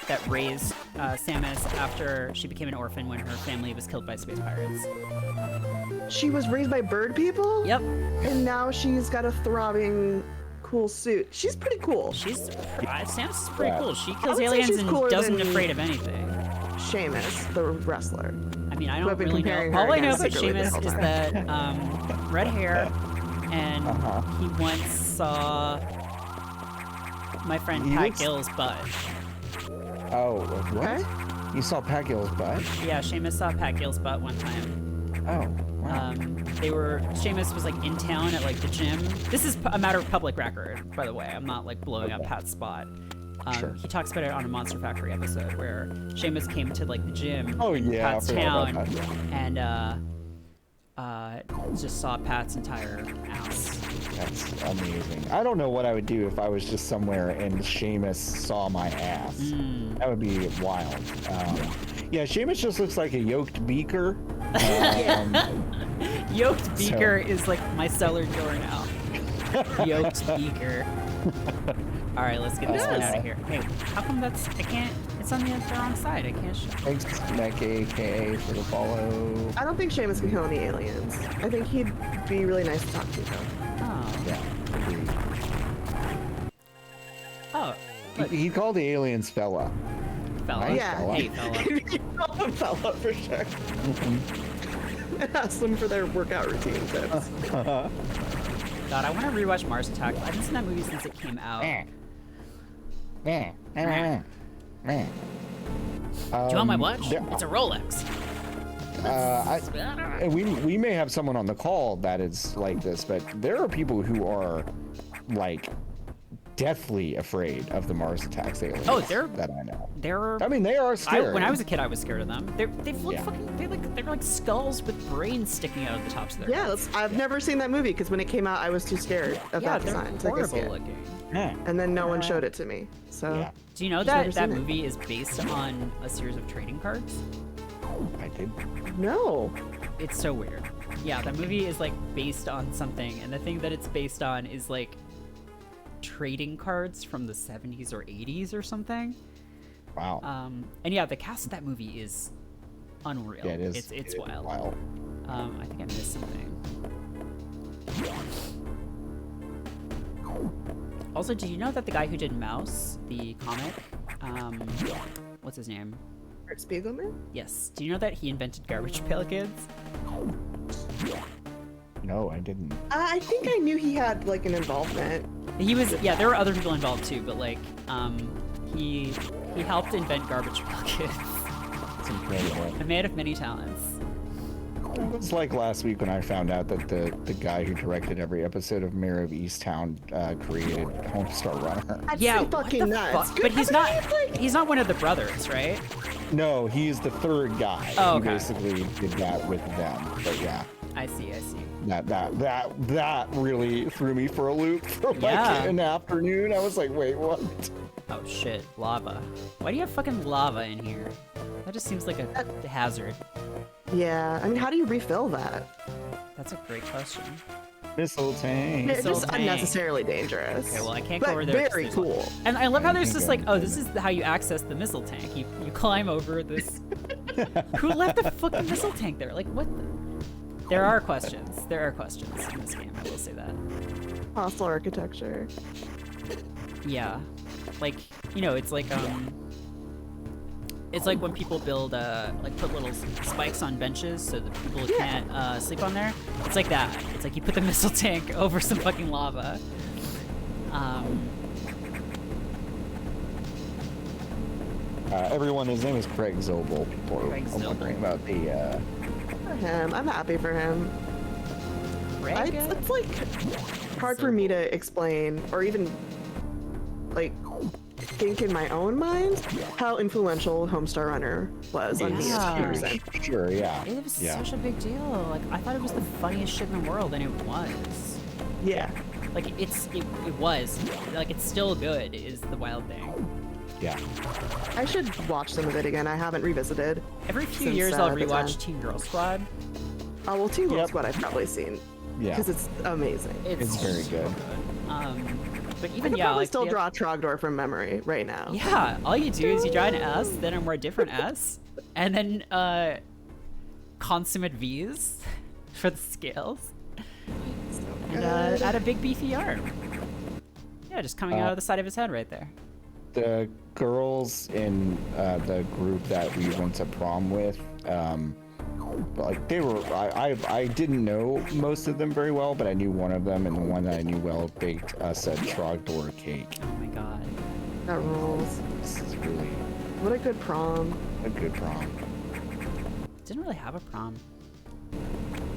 that raised Samus after she became an orphan when her family was killed by space pirates. She was raised by bird people? Yep. And now she's got a throbbing, cool suit. She's pretty cool. Samus is pretty cool. She I kills would say aliens she's and cooler doesn't than- afraid of anything. Sheamus, the wrestler. I mean, I Who don't I've been really know. comparing her All I know about against secretly the Seamus whole is time. that red hair, and he once saw my friend He Pat looks- Gill's butt. Oh, what? Okay. You saw Pat Gill's butt? Yeah, Seamus saw Pat Gill's butt one time. Oh, wow. Seamus was like in town at like the gym. This is a matter of public record, by the way. I'm not like blowing up Pat's spot. Sure. He talks about it on a Monster Factory episode where Seamus came to like the gym Oh, in yeah, I Pat's forgot town about that. and just saw Pat's entire ass. That's amazing. I don't know what I would do if I was just somewhere and Seamus saw my ass. That would be wild. Yeah, Seamus just looks like a yoked beaker. Yoked Beaker is like my cellar door now. Yoked Beaker. All right, let's get this one out of here. Hey, how come I can't, it's on the wrong side. I can't show. Thanks, Mech AKA, for the follow. I don't think Sheamus can kill any aliens. I think he'd be really nice to talk to, though. Oh. Yeah, agreed. Oh, look, He called the aliens fella. fella. Nice Yeah. fella. Hey, fella. You call them fella for sure. Ask them for their workout routine tips. God, I want to rewatch Mars Attack. I haven't seen that movie since it came out. Do you want my watch? It's a Rolex. We may have someone on the call that is like this, but there are people who are like deathly afraid of the Mars Attacks aliens. Oh, that I know. They're. I mean, they are scary. When I was a kid, I was scared of them. They look Yeah. fucking. They're like skulls with brains sticking out of the tops of their heads. Yeah, I've never seen that movie because when it came out, I was too scared of Yeah, that they're design. to go see horrible it. looking. And then no one showed it to me. So Yeah. Do you know never that that seen it. movie is based on a series of trading cards? I did. no. It's so weird. Yeah, that movie is like based on something, and the thing that it's based on is like trading cards from the 70s or 80s or something. Wow. And yeah, the cast of that movie is unreal. Yeah, it is. It's It is wild. I think I missed something. Also, did you know that the guy who did Mouse, the comic, what's his name? Art Spiegelman? Yes. Do you know that he invented Garbage Pail Kids? No, I didn't. I think I knew he had like an involvement. He was, yeah, there were other people involved too, but like, he helped invent Garbage Pail Kids. It's incredible. A man of many talents. It was like last week when I found out that the guy who directed every episode of Mayor of Easttown created Homestar Runner. That's Yeah, so what fucking the nuts. fuck? Good But he's for not. him, like- He's not one of the brothers, right? No, he's the third guy. Oh, He okay. basically did that with them. But yeah, I see. that really threw me for a loop for like Yeah. an afternoon. I was like, wait, what? Oh shit, lava. Why do you have fucking lava in here? That just seems like a hazard. Yeah, I mean, how do you refill that? That's a great question. Missile tank. It's just tank. unnecessarily dangerous. Okay, well I can't but go over there. 'cause very there's- cool. And I love how there's can't just go like, over oh, this is how you access the missile tank. You climb over this. Who left the fucking missile tank there? Like what? There are questions. There are questions in this game. I will say that. Hostile architecture. Yeah, like it's like it's like when people build like put little spikes on benches so that people can't sleep on there. It's like that. It's like you put the missile tank over some fucking lava. Everyone, his name is Craig Zobel. People Craig are wondering Zobel. about the for him. I'm happy for him. It's like hard for me to explain or even like think in my own mind how influential Homestar Runner was on me as a person. Sure, yeah. It was such a big deal. Like, I thought it was the funniest shit in the world, and it was. Yeah. Like, it was. Like, it's still good, is the wild thing. Yeah. I should watch some of it again. I haven't revisited. Every few since, years, I'll the rewatch time. Teen Girl Squad. Oh, well, Teen Girl Squad I've probably seen. Yeah. Because it's amazing. It's very good. But I even, could yeah, probably like, still draw Trogdor from memory right now. Yeah, all you do is you draw an S, then a more different S, and then consummate V's for the scales, and add a big beefy arm. Yeah, just coming out of the side of his head right there. The girls in the group that we went to prom with, like they were, I didn't know most of them very well, but I knew one of them, and the one that I knew well baked us a Trogdor cake. Oh my god. That rules. This is really What a good prom. a good prom. Didn't really have a prom.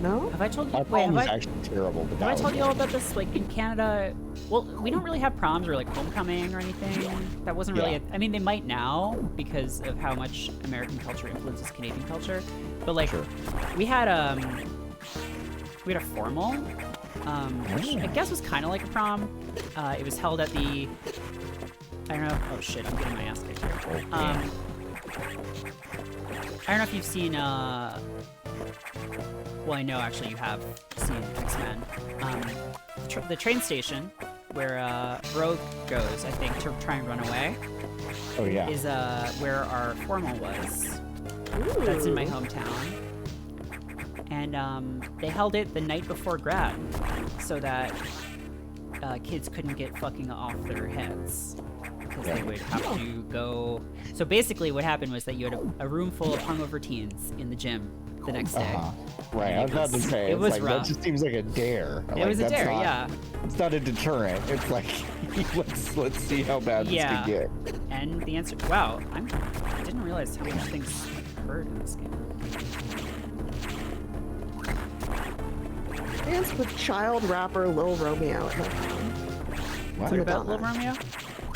No? Have I told you? Our Wait, prom have was I? actually terrible, but Have that I was told you all fun. about this? Like in Canada, well, we don't really have proms or like homecoming or anything. That wasn't really. Yeah. I mean, they might now because of how much American culture influences Canadian culture. But like, Sure. we had a formal, which I guess was kind of like a prom. It was held at the. I don't know. Oh shit! I'm getting my ass kicked here. I don't know if you've seen. Well, I know actually you have seen X-Men. The train station where Rogue goes, I think, to try and run away, Oh yeah. is where our formal was. That's in my hometown. And they held it the night before grad, so that kids couldn't get fucking off their heads. Because they would have to go... So basically what happened was that you had a room full of hungover teens in the gym the next day. Right, I was about to say, it it's was like, rough. that just seems like a dare. It Like, was a that's dare, not- yeah. It's not a deterrent. It's like, let's see how bad Yeah. this could get. And the answer... Wow, I didn't realize how much things hurt in this game. Danced with child rapper Lil Romeo at my prom. What? To About Lil Madonna. Romeo?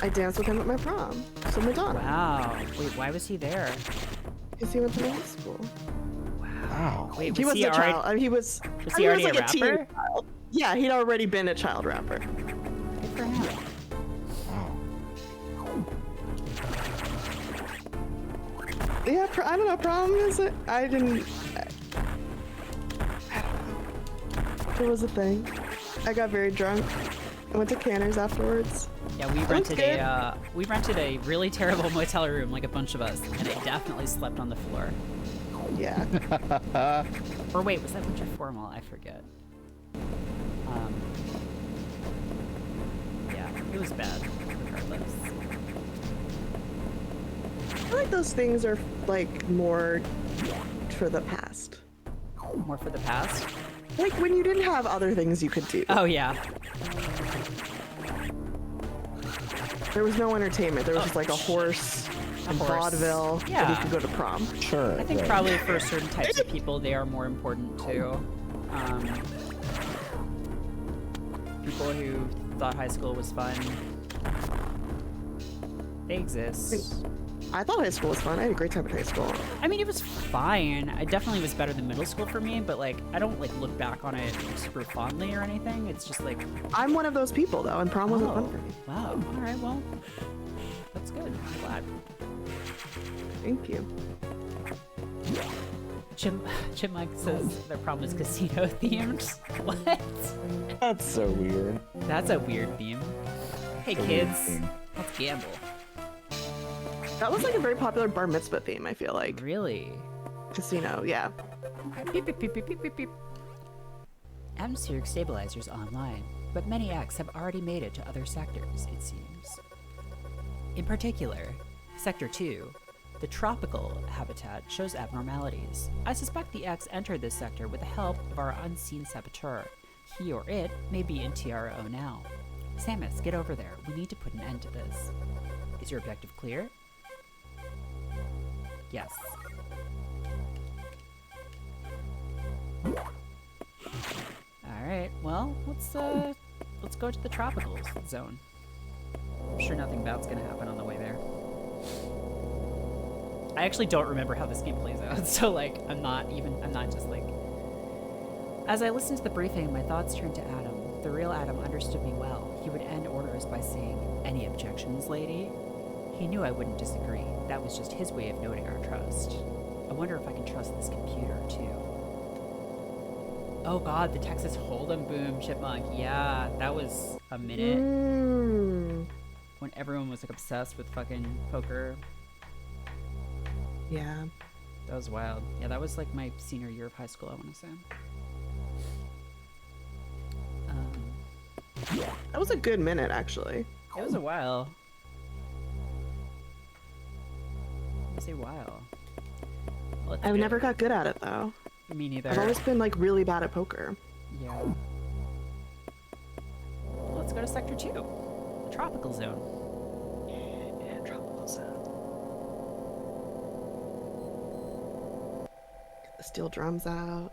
I danced with him at my prom. So Madonna. Wow. Wait, why was he there? Because he went to my high school. Wow. Wait, He was was he a already... child. I mean, he was. Was I he mean, already he was a like a teen rapper? child. Yeah, he'd already been a child rapper. Good for him. Wow. Yeah, I don't know. Problem is that I didn't. I don't know. It was a thing. I got very drunk. I went to Canner's afterwards. Yeah, we rented a really terrible motel room, like a bunch of us, and I definitely slept on the floor. Yeah. Or wait, was that winter formal? I forget. Yeah, it was bad, regardless. I feel like those things are like more for the past. More for the past. Like when you didn't have other things you could do. Oh yeah. There was no entertainment. There was just like a horse and horse. vaudeville that Yeah. you could go to prom. Sure. I think right. probably for certain types of people, they are more important too. People who thought high school was fun, they exist. I thought high school was fun. I had a great time at high school. I mean, it was fine. It definitely was better than middle school for me, but like, I don't like look back on it super fondly or anything. It's just like, I'm one of those people though, and prom wasn't oh, fun for me. wow. All right, well, that's good. I'm glad. Thank you. Chipmunk says their prom is casino themed. What? That's so weird. That's a weird theme. Hey A weird kids, theme. let's gamble. That was like a very popular bar mitzvah theme, I feel like. Really? Casino, yeah. Beep, beep, beep, beep, beep, beep, beep. Atmospheric stabilizers online, but many X have already made it to other sectors, it seems. In particular, Sector 2, the tropical habitat shows abnormalities. I suspect the X entered this sector with the help of our unseen saboteur. He or it may be in TRO now. Samus, get over there. We need to put an end to this. Is your objective clear? Yes. right. Well, let's go to the tropical zone. I'm sure nothing bad's gonna happen on the way there. I actually don't remember how this game plays out, so like I'm not just like. As I listened to the briefing, my thoughts turned to Adam. The real Adam understood me well. He would end orders by saying, "Any objections, lady?" He knew I wouldn't disagree. That was just his way of noting our trust. I wonder if I can trust this computer, too. Oh god, the Texas Hold'em boom, Chipmunk. Yeah, that was a minute. When everyone was like obsessed with fucking poker. Yeah. That was wild. Yeah, that was like my senior year of high school, I want to say. That was a good minute, actually. It was a while. It was a while. I've never got good at it, though. Me neither. I've always been, like, really bad at poker. Yeah. Let's go to Sector 2. The Tropical Zone. Yeah, tropical zone. Get the steel drums out.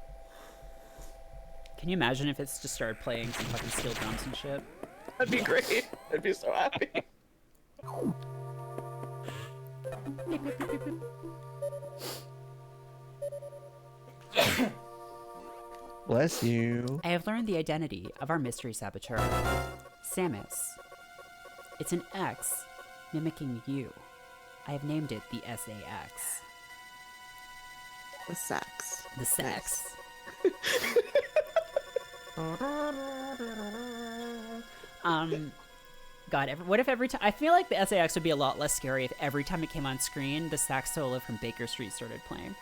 Can you imagine if it's just started playing some fucking steel drums and shit? That'd be great. I'd be so happy. Bless you. I have learned the identity of our mystery saboteur, Samus. It's an X mimicking you. I have named it the SAX. The sex. The sex. God, what if every time... I feel like the SAX would be a lot less scary if every time it came on screen, the sax solo from Baker Street started playing.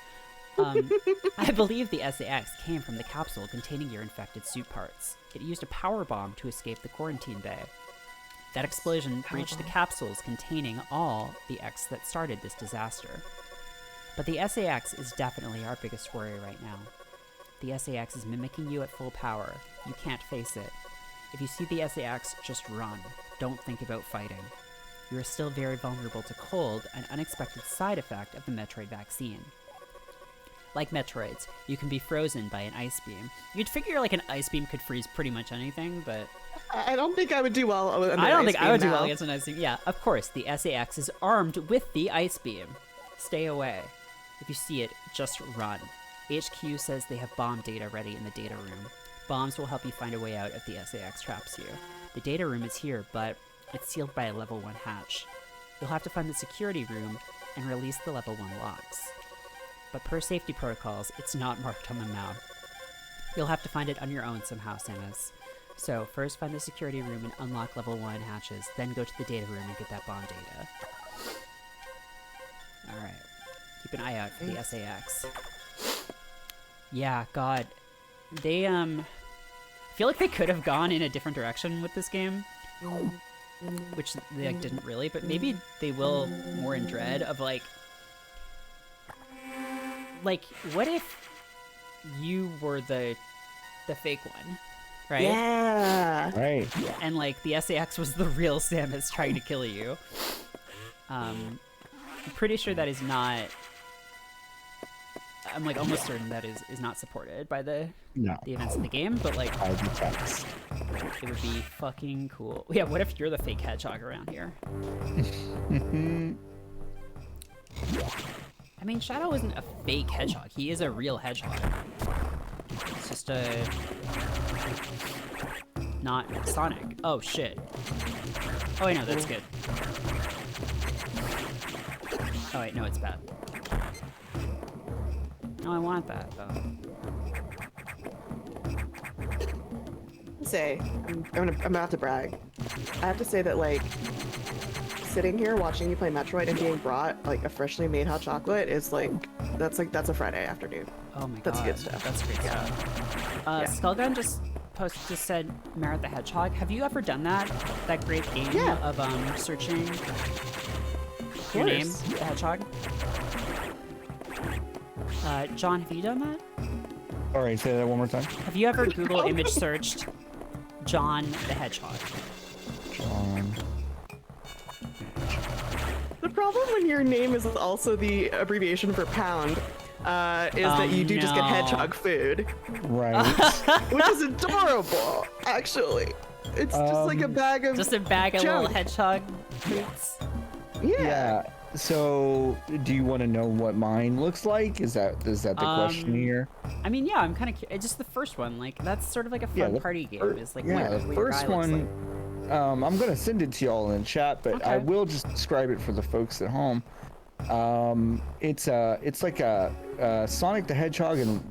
I believe the SAX came from the capsule containing your infected suit parts. It used a power bomb to escape the quarantine bay. That explosion breached the capsules containing all the X that started this disaster. But the SAX is definitely our biggest worry right now. The SAX is mimicking you at full power. You can't face it. If you see the SAX, just run. Don't think about fighting. You are still very vulnerable to cold, an unexpected side effect of the Metroid vaccine. Like Metroids, you can be frozen by an ice beam. You'd figure like an ice beam could freeze pretty much anything, but... I don't think I would do well with an I don't ice think I would beam do well now. against an ice beam. Yeah, of course, the SAX is armed with the ice beam. Stay away. If you see it, just run. HQ says they have bomb data ready in the data room. Bombs will help you find a way out if the SAX traps you. The data room is here, but it's sealed by a level 1 hatch. You'll have to find the security room and release the level 1 locks. But per safety protocols, it's not marked on the map. You'll have to find it on your own somehow, Samus. So, first find the security room and unlock level 1 hatches, then go to the data room and get that bomb data. Alright. Keep an eye out for the SAX. Yeah, God. They, feel like they could have gone in a different direction with this game. Which they like, didn't really, but maybe they will more in Dread of like, what if you were the fake one, right? Yeah. Right. And like the SAX was the real Samus trying to kill you. I'm pretty sure that is not. I'm like almost certain that is not supported by the events of the game, but like I'd be text. it would be fucking cool. Yeah, what if you're the fake hedgehog around here? I mean, Shadow isn't a fake hedgehog. He is a real hedgehog. It's just not Sonic. Oh shit. Oh wait, no, that's good. Oh wait, no, it's bad. No, I want that though. I'm gonna have to brag. I have to say that like sitting here watching you play Metroid and being brought like a freshly made hot chocolate is like that's a Friday afternoon. Oh my god. That's good stuff. That's great stuff. Skullgun just said Merritt the Hedgehog. Have you ever done that? That great game of searching your name, the Hedgehog? John, have you done that? All right, say that one more time. Have you ever Google image searched John the Hedgehog? John. The problem when your name is also the abbreviation for pound is that you do just get no. hedgehog food, Right. which is adorable, actually. It's just like a bag of Just a bag of little junk. hedgehog treats. Yeah. So, do you want to know what mine looks like? Is that the question here? I mean, yeah, I'm kind of curious. Just the first one, like that's sort of like a fun the party game. It's like yeah, what the your first guy looks one. I'm gonna send it to y'all in the chat, but I Okay. will just describe it for the folks at home. It's like a Sonic the Hedgehog in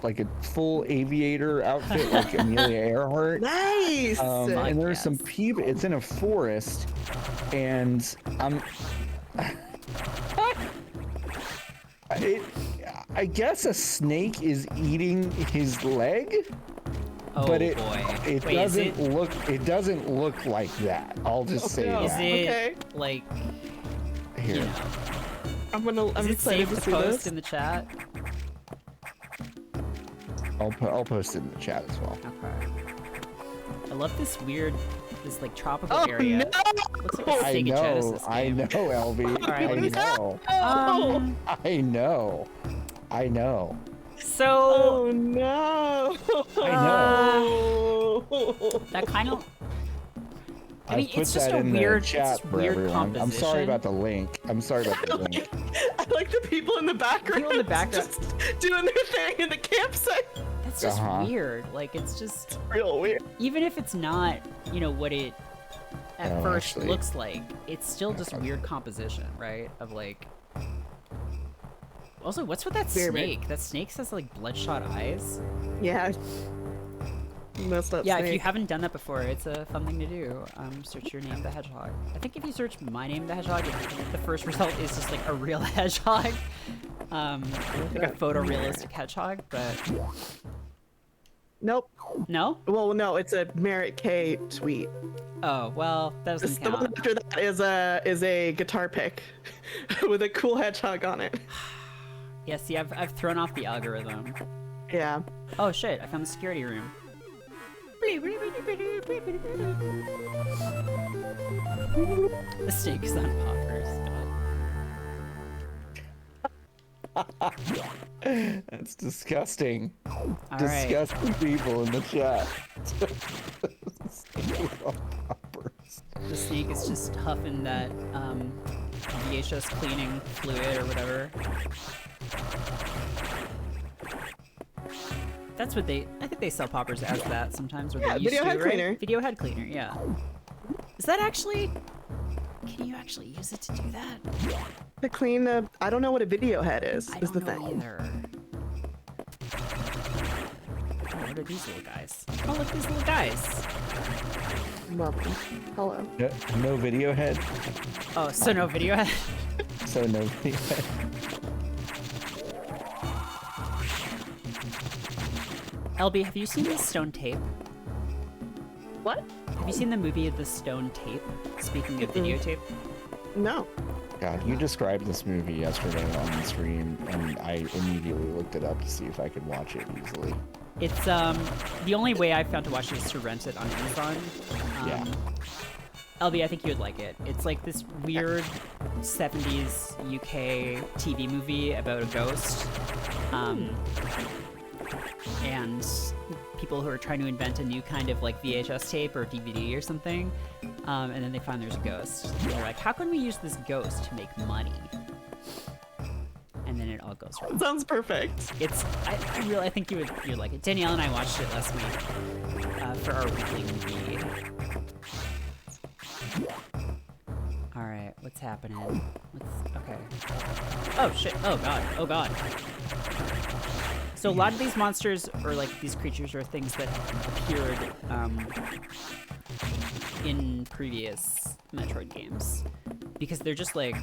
like a full aviator outfit, like Amelia Earhart. Nice. And there's yes. some people. It's in a forest, and I guess a snake is eating his leg, Oh but it boy. it Wait, is doesn't it, look it doesn't look like that. I'll just say no. is that. it Okay. like Here. you know? I'm Is it excited safe to to see post this. in the chat? I'll post it in the chat as well. Okay. I love this like tropical Oh area. no! Looks like a I Sega know, Genesis I game. know, LB. All right, I what is that? know, I know, I know. So Oh no! I know. that kind of. I I mean, put it's just that a in weird, the chat it's just for weird everyone. I'm sorry composition. about the link. I'm sorry about the link. I like the people in the background. People in the background. just doing their thing in the campsite. That's just Uh-huh. weird. Like it's just Real weird. even if it's not, what it at Oh, first actually. looks like, it's still just weird composition, right? Of like. Also, what's with that Very weird. snake? That snake has like bloodshot eyes. Yeah. Messed up Yeah, if snake. you haven't done that before, it's a fun thing to do. Search your name, the hedgehog. I think if you search my name, the hedgehog, the first result is just like a real hedgehog, like a photorealistic hedgehog. But Nope. no. Well, no, it's a Merritt K tweet. Oh well, that This, doesn't the one count. after that is a guitar pick with a cool hedgehog on it. Yeah, see, I've thrown off the algorithm. Yeah. Oh shit! I found the security room. The snake is on poppers. That's disgusting. All right. Disgusting people in the chat. The snake is just huffing that VHS cleaning fluid or whatever. That's what I think they sell poppers as that sometimes. Or Yeah, they used video to, head right? cleaner. Video head cleaner, yeah. Is that actually? Can you actually use it to do that? To clean the. I don't know what a video head is. I Is the don't know thing. either. Oh, what are these little guys? Oh, look, these little guys. Welcome. Hello. No video head. Oh, so no video head. So no video head. LB, have you seen the stone tape? What? Have you seen the movie The Stone Tape? Speaking of videotape. No. God, you described this movie yesterday on the stream, and I immediately looked it up to see if I could watch it easily. It's the only way I've found to watch it is to rent it on Amazon. Yeah. LB, I think you would like it. It's like this weird 70s UK TV movie about a ghost. And people who are trying to invent a new kind of like VHS tape or DVD or something. And then they find there's a ghost. And they're like, how can we use this ghost to make money? And then it all goes wrong. Sounds perfect. I think you'd like it. Danielle and I watched it last week for our weekly movie. All right, what's happening? Okay. Oh shit! Oh god! Oh god! So a lot of these monsters, or like these creatures, are things that appeared in previous Metroid games, because they're just like,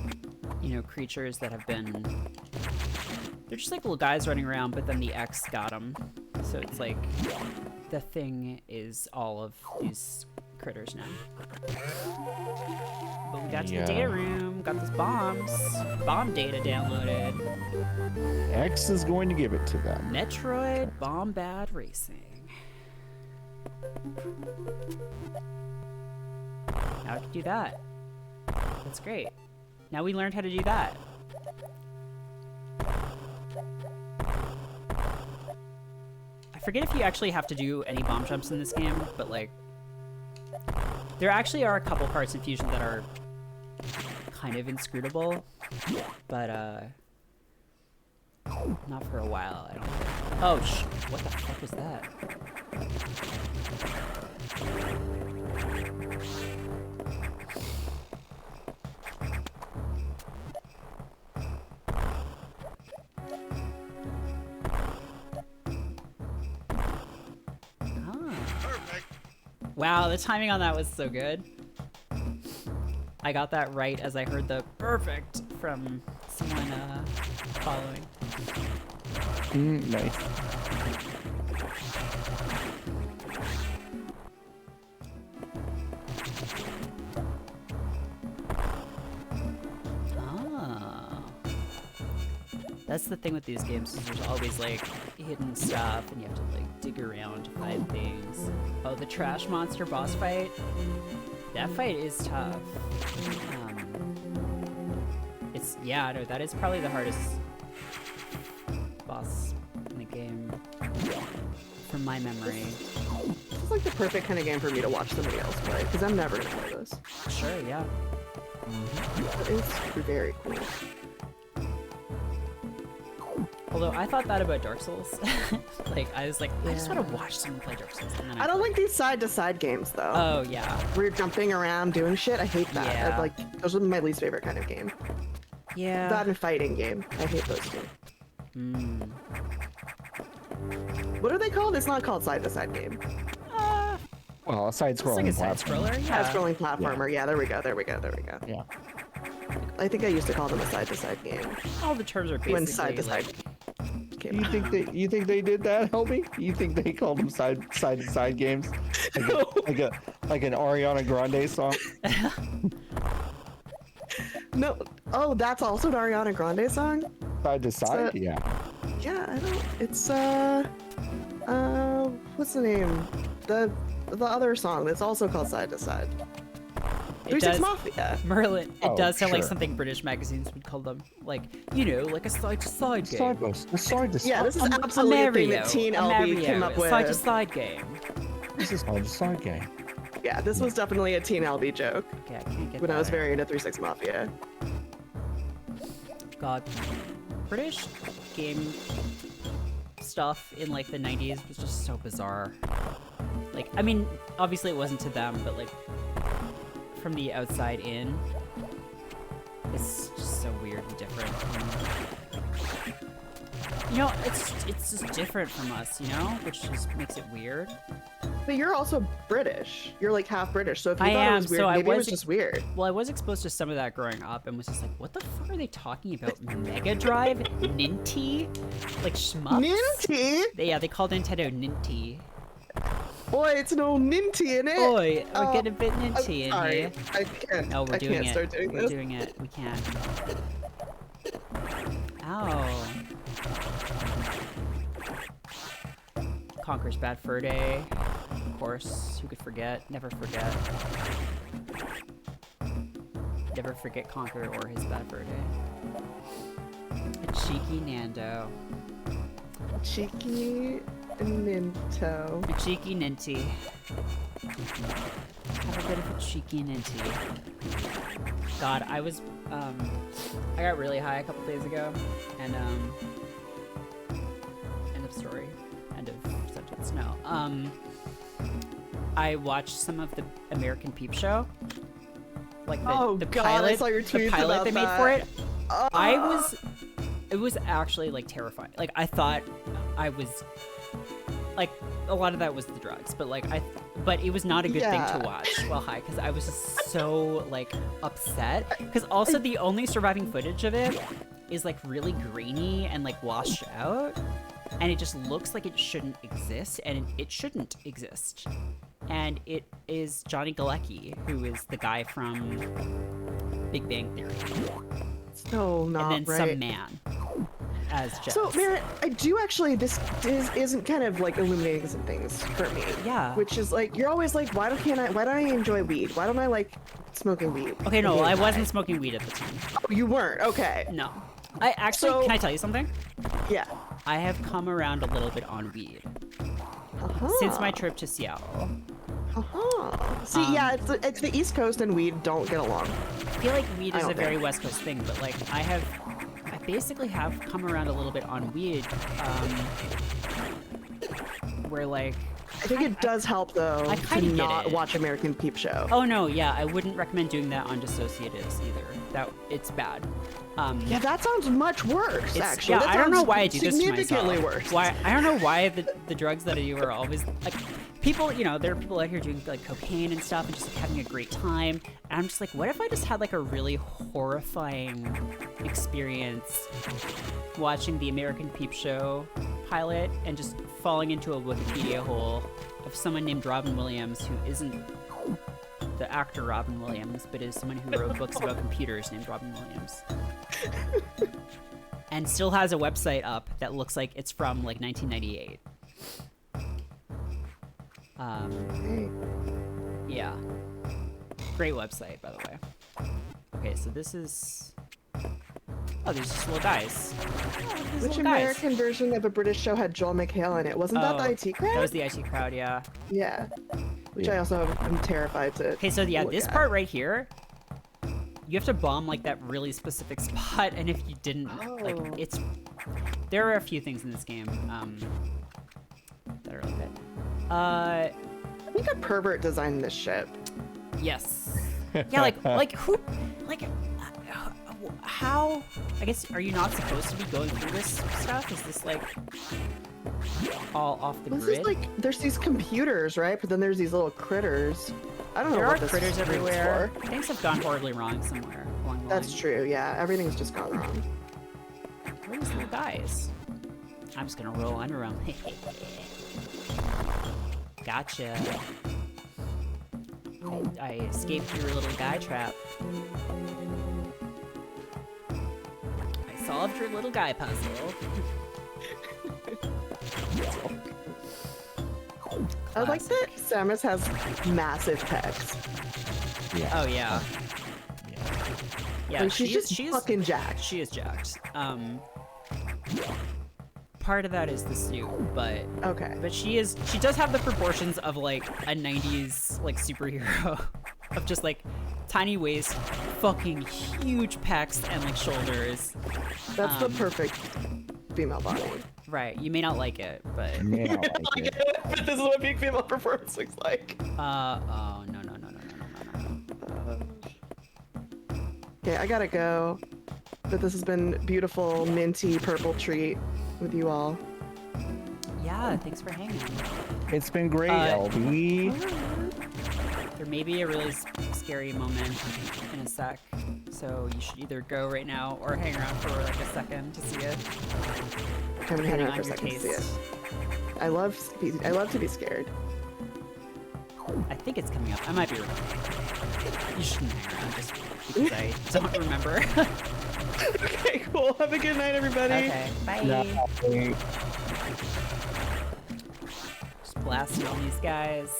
creatures that have been. They're just like little guys running around, but then the X got them. So it's like the thing is all of these critters now. But we got to the data room, got those bomb data downloaded. X is going to give it to them. Metroid Bombad Racing. Now we can do that. That's great. Now we learned how to do that. forget if you actually have to do any bomb jumps in this game, but like there actually are a couple parts in Fusion that are kind of inscrutable, but not for a while, I don't think. Oh, what the fuck was that? Wow, the timing on that was so good. I got that right as I heard the perfect from someone following. Nice. Ah. That's the thing with these games, is there's always like hidden stuff and you have to like dig around to find things. Oh, the trash monster boss fight? That fight is tough. Yeah, no, that is probably the hardest boss in the game from my memory. It's like the perfect kind of game for me to watch somebody else play, because I'm never gonna play this. Sure, yeah. It's very cool. Although I thought that about Dark Souls. Like, I was like, I just want to watch someone play Dark Souls. And then I don't like these side-to-side games, though. Oh, yeah. Where you're jumping around, doing shit. I hate that. Yeah. Those are my least favorite kind of game. Yeah. That and fighting game. I hate those two. What are they called? It's not called side-to-side game. Well, a It's side-scrolling like a side platform. scroller, yeah. Side-scrolling platformer. Yeah, there we go. Yeah. I think I used to call them a side-to-side game. All the terms are basically When side-to-side like, came You out. think they did that, Helmy? You think they called them side-to-side games? Like an Ariana Grande song? No. Oh, that's also an Ariana Grande song? Side to side? Yeah. Yeah, I don't. It's what's the name? The other song that's also called Side to Side. It 36 does, Mafia. Merlin, it Oh, does sound like sure. something British magazines would call them. Like, you know, like a side-to-side game. Side to side. Yeah, this is A absolutely a thing Mario, that Teen a LB Mario, came up a with. side-to-side game. This is side to side game. Yeah, this was definitely a Teen LB joke Okay, I can't get when that I was right. very into 36 Mafia. God, British game stuff in like the 90s was just so bizarre. Like, I mean, obviously it wasn't to them, but like from the outside in, it's just so weird and different. You know, it's just different from us, you know, which just makes it weird. But you're also British. You're like half British, so if you I thought am, it was weird, so I maybe it was was just weird. Well, I was exposed to some of that growing up and was just like, what the fuck are they talking about? Mega Drive? Ninty? Like shmups? Ninty? Yeah, they called Nintendo Ninty. Boy, it's no Ninty in it. Oi, we're Oh, getting a bit Ninty in Sorry, here. I can't. No, we're I doing can't it. start doing We're this. doing it. We can. Ow. Conker's Bad Fur Day. Of course, who could forget? Never forget. Never forget Conker or his Bad Fur Day. A cheeky Nando. Cheeky Ninto. A cheeky Ninty. Have a bit of a cheeky Ninty. God, I was, I got really high a couple days ago, and, end of story. End of sentence, no. I watched some of the American Peep Show. Like the, Oh, the God, pilot, I saw your the tweets pilot about they made that. for it. Ah. It was actually like terrifying. Like I thought I was, like a lot of that was the drugs, but like but it was not a good thing Yeah. to watch while high because I was just so like upset. Because also the only surviving footage of it is like really grainy and like washed out, and it just looks like it shouldn't exist, and it shouldn't exist. And it is Johnny Galecki, who is the guy from Big Bang Theory, So not and then right. some man as Jess. So, Merritt, I do actually, isn't kind of like illuminating some things for me. Yeah. Which is like, you're always like, why don't I enjoy weed? Why don't I like smoking weed? Okay, no, and I being wasn't high? smoking weed at the time. Oh, you weren't. Okay. No. I actually, So- can I tell you something? Yeah. I have come around a little bit on weed. since my trip to Seattle. See, yeah, it's the East Coast and weed don't get along. I feel like weed is don't a very think. West Coast thing, but like I basically have come around a little bit on weed, where like I think it does help though I to kinda get not it. watch American Peep Show. oh no, yeah, I wouldn't recommend doing that on dissociatives either. That it's bad. Yeah, that sounds much worse. Actually, yeah, that I don't know sounds why I do this to myself. significantly worse. Why I don't know why the drugs that I do are always like people. You know, there are people out here doing like cocaine and stuff and just like having a great time. And I'm just like, what if I just had like a really horrifying experience watching the American Peep Show pilot and just falling into a Wikipedia hole of someone named Robin Williams who isn't the actor Robin Williams, but is someone who wrote books about computers named Robin Williams. And still has a website up that looks like it's from like 1998. Yeah. Great website, by the way. Okay, so this is... Oh, these are just little guys. Oh, these Which little guys. American version of a British show had Joel McHale in it? Wasn't that the IT crowd? That was the IT crowd, yeah. Yeah. Which I also am terrified to. Okay, so yeah, look this at. part right here, you have to bomb like that really specific spot, and if you didn't, like, it's... There are a few things in this game that are really good. I think a pervert designed this ship. Yes. Yeah, like who, like, how? I guess are you not supposed to be going through this stuff? Is this like all off the This grid? is like there's these computers, right? But then there's these little critters. I don't know There what are this critters screen's everywhere. for. Things have gone horribly wrong somewhere along the That's line. true. Yeah, everything's just gone wrong. Where are these little guys? I'm just gonna roll under them. Gotcha. I escaped your little guy trap. I solved your little guy puzzle. I like that Samus has massive pecs. Yeah. Oh yeah. Yeah, Like, she's just fucking jacked. She is jacked. Part of that is the suit, but Okay. she does have the proportions of like a 90s like superhero of just like tiny waist, fucking huge pecs and like shoulders. That's the perfect female body. Right. You may not like it, but Yeah, I like it. But this is what peak female performance looks like. oh no. Okay, I gotta go. But this has been beautiful, minty, purple treat with you all. Yeah, thanks for hanging. It's been great, LB. There may be a really scary moment in a sec, so you should either go right now or hang around for like a second to see it. I'm gonna hang Depending out on for a your second to see it. taste. I love to be scared. I think it's coming up. I might be wrong. You shouldn't hang around just because I don't remember. Okay, cool. Have a good night, everybody. Okay, bye. No. Just blasting on these guys.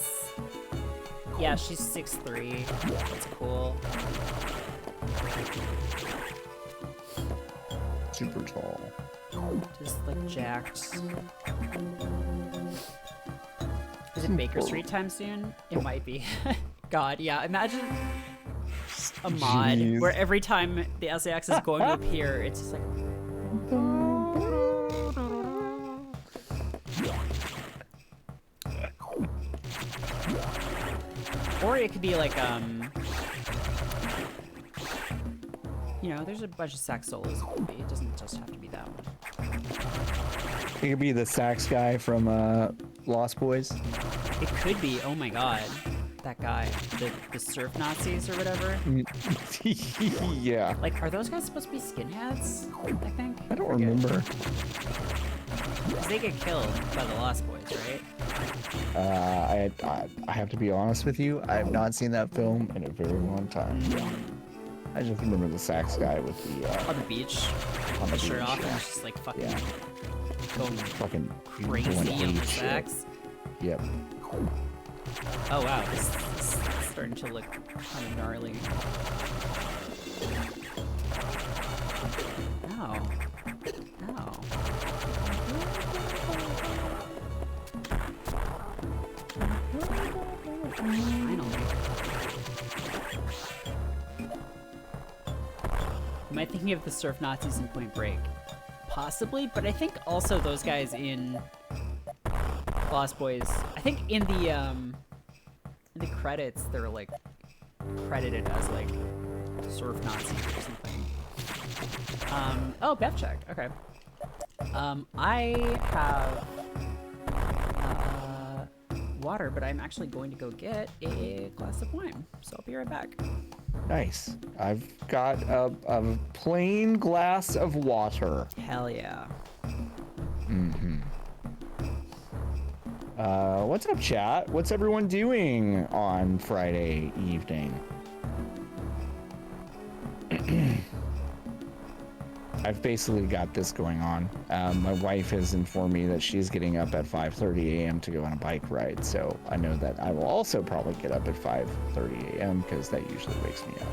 Yeah, she's 6'3". That's cool. Super tall. Just like jacked. Is it Baker Street time soon? It might be. God, yeah. Imagine a mod Jeez. where every time the SAX is going to appear, it's just like. Or it could be like, you know, there's a bunch of sax solos it could be. It doesn't just have to be that one. It could be the sax guy from Lost Boys. It could be. Oh my god, that guy, the surf Nazis or whatever. Yeah. Like, are those guys supposed to be skinheads? I think. I don't remember. 'Cause they get killed by the Lost Boys, right? I have to be honest with you. I have not seen that film in a very long time. I just remember the sax guy with the On the beach, on the shirt beach, off, and yeah. it's just like fucking Yeah. going Fucking crazy going on the ape shit. sax. Yep. Oh wow, this is starting to look kind of gnarly. No. No. finally. Am I thinking of the surf Nazis in Point Break? Possibly, but I think also those guys in Lost Boys, I think in the credits, they're like credited as like surf Nazis or something. Oh, Bev check. Okay. I have water, but I'm actually going to go get a glass of wine, so I'll be right back. Nice. I've got a plain glass of water. Hell yeah. What's up, chat? What's everyone doing on Friday evening? I've basically got this going on. My wife has informed me that she's getting up at 5:30 a.m. to go on a bike ride, so I know that I will also probably get up at 5:30 a.m. because that usually wakes me up.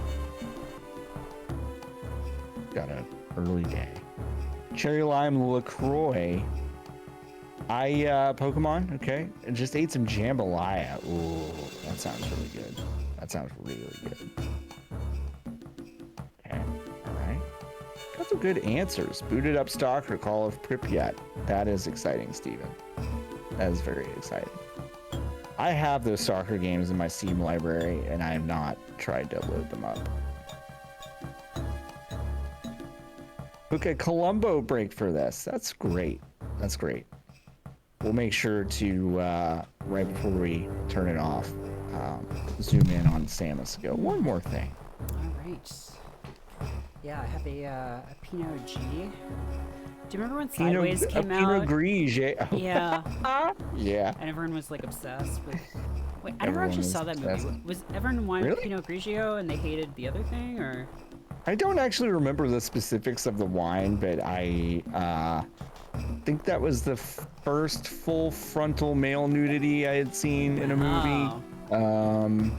Got an early day. Cherry Lime LaCroix. Pokemon, okay. And just ate some jambalaya. Ooh, that sounds really good. That sounds really good. Okay, all right. Got some good answers. Booted up stock or Call of Pripyat. That is exciting, Steven. That is very exciting. I have those soccer games in my Steam library, and I have not tried to load them up. Okay, Columbo break for this. That's great. That's great. We'll make sure to, right before we turn it off, zoom in on Samus. Go. One more thing. All right. Yeah, I have a Pinot G. Do you remember when Sideways came out? Pinot Grigio. Oh. Yeah. Yeah. And everyone was like obsessed with. Wait, I never actually saw that movie. Was everyone wanted Really? Pinot Grigio and they hated the other thing, or? I don't actually remember the specifics of the wine, but I think that was the first full frontal male nudity I had seen in a movie. Oh.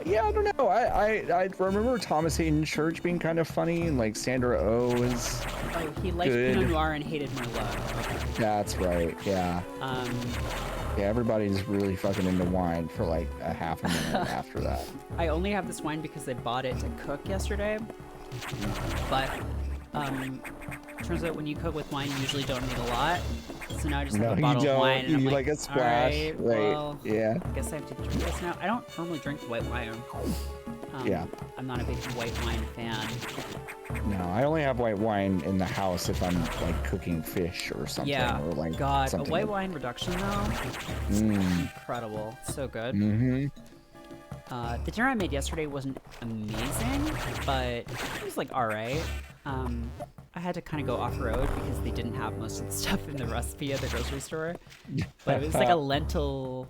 Yeah, I don't know. I remember Thomas Hayden Church being kind of funny, and like Sandra Oh is. Oh, he liked good. Pinot Noir and hated Merlot. Okay. That's right. Yeah. Yeah, everybody's really fucking into wine for like a half a minute after that. I only have this wine because I bought it to cook yesterday. But turns out when you cook with wine, you usually don't need a lot. So now I just have a bottle of wine, and I'm You like like a splash, all right, right? well, Yeah. I guess I have to drink this now. I don't normally drink white wine. Yeah. I'm not a big white wine fan. No, I only have white wine in the house if I'm like cooking fish or something. Yeah. Or like God, something. a white wine reduction though, incredible, so good. Mm-hmm. The dinner I made yesterday wasn't amazing, but it was like all right. I had to kind of go off-road because they didn't have most of the stuff in the recipe at the grocery store. But it was like a lentil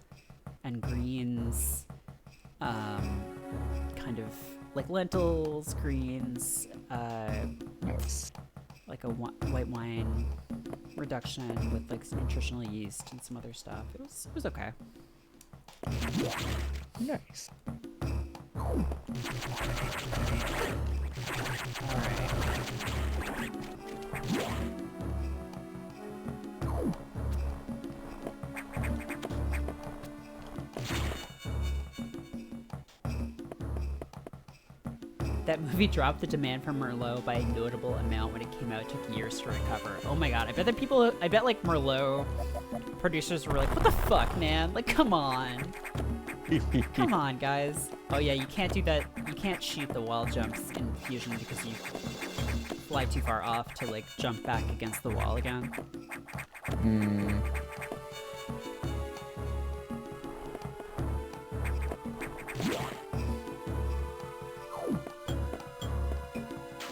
and greens, kind of like lentils, greens, Nice. like a white wine reduction with like some nutritional yeast and some other stuff. It was okay. Nice. All right. That movie dropped the demand for Merlot by a notable amount when it came out. It took years to recover. Oh my god, I bet like Merlot producers were like, what the fuck, man? Like, come on. Come on, guys. Oh yeah, you can't do that. You can't shoot the wall jumps in Fusion because you fly too far off to like jump back against the wall again.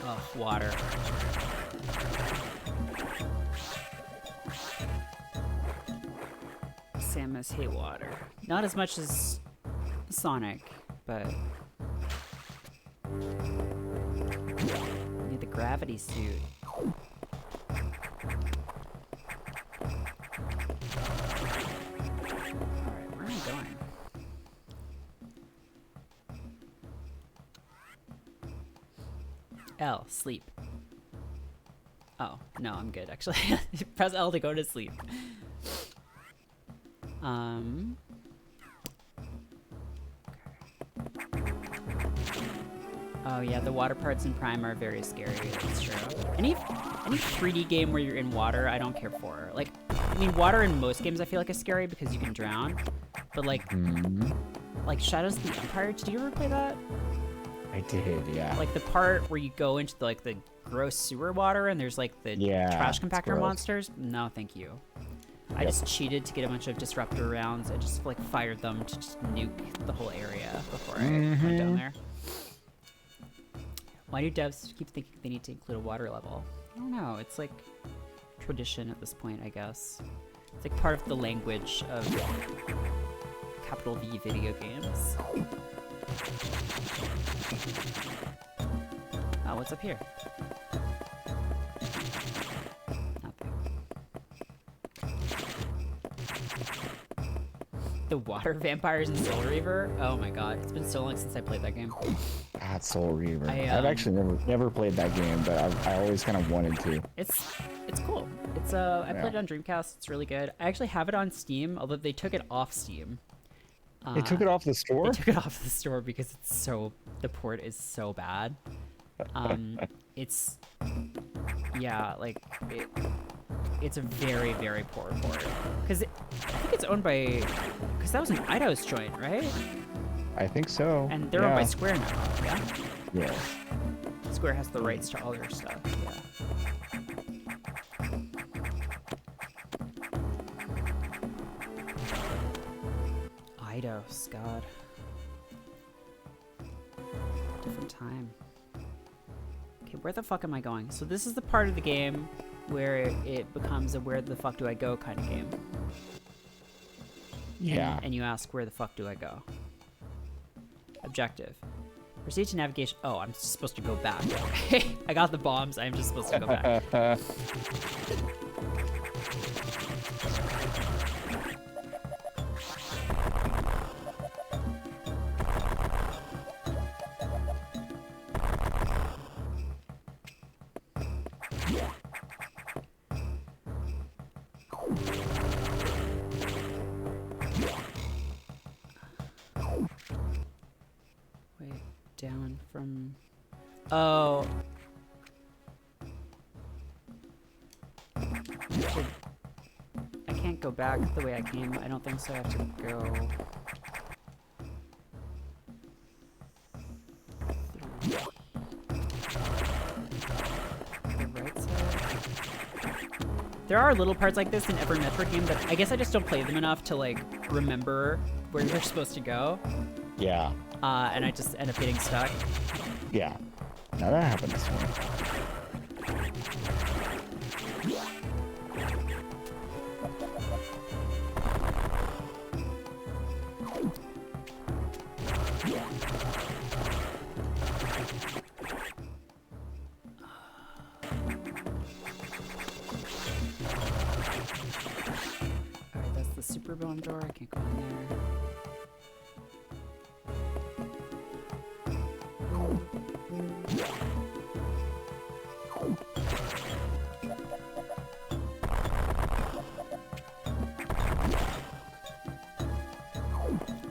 Oh, water. Samus hate water. Not as much as Sonic, but need the gravity suit. Alright, where am I going? L, sleep. Oh, no, I'm good actually. Press L to go to sleep. Oh yeah, the water parts in Prime are very scary. That's true. Any 3D game where you're in water, I don't care for. Like, I mean, water in most games I feel like is scary because you can drown. But like Shadows of the Empire, did you ever play that? I did, yeah. Like the part where you go into the gross sewer water and there's like the trash compactor monsters? No, thank you. I just cheated to get a bunch of disruptor rounds and just like fired them to just nuke the whole area before I went down there. Why do devs keep thinking they need to include a water level? I don't know. It's like tradition at this point, I guess. It's like part of the language of capital V video games. Oh, what's up here? Nothing. The water vampires in Soul Reaver? Oh my god, it's been so long since I played that game. That's Soul Reaver. I've actually never played that game, but I always kind of wanted to. It's cool. It's I played it on Dreamcast. It's really good. I actually have it on Steam, although they took it off Steam. They took it off the store? They took it off the store because the port is so bad. It's it's a very, very poor port. Because I think it's owned by, because that was an Eidos joint, right? I think so. And they're owned by Square now, yeah? Yeah. Square has the rights to all their stuff, yeah. Eidos, God. Different time. Okay, where the fuck am I going? So this is the part of the game where it becomes a where the fuck do I go kind of game. Yeah. And you ask, where the fuck do I go? Objective. Proceed to navigation. Oh, I'm supposed to go back. Okay. I got the bombs. I'm just supposed to go back. Down from... Oh. I can't go back the way I came. I don't think so. I have to go... the right side? There are little parts like this in every Metroid game, but I guess I just don't play them enough to, like, remember where they're supposed to go. Yeah. And I just end up getting stuck. Yeah. Now that happens to me. Alright, that's the super bomb door. I can't go in there.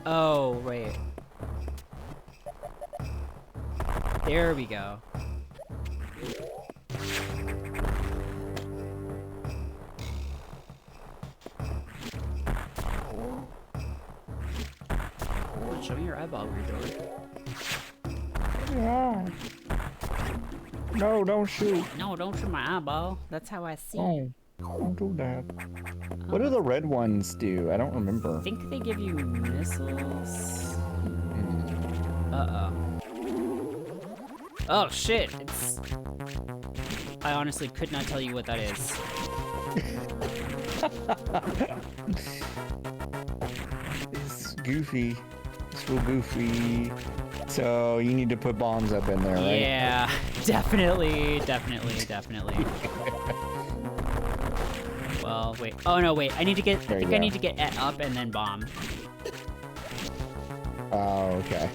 Oh, wait. There we go. Show me your eyeball where you're doing. Yeah. No, don't shoot. No, don't shoot my eyeball. That's how I see. Oh, don't do that. What do the red ones do? I don't remember. I think they give you missiles. Uh-oh. Oh, shit. It's... I honestly could not tell you what that is. It's goofy. It's real goofy. So you need to put bombs up in there, right? Yeah, definitely. Well, wait. Oh, no, wait. I need to get... I think I need to get up and then bomb. Oh, okay.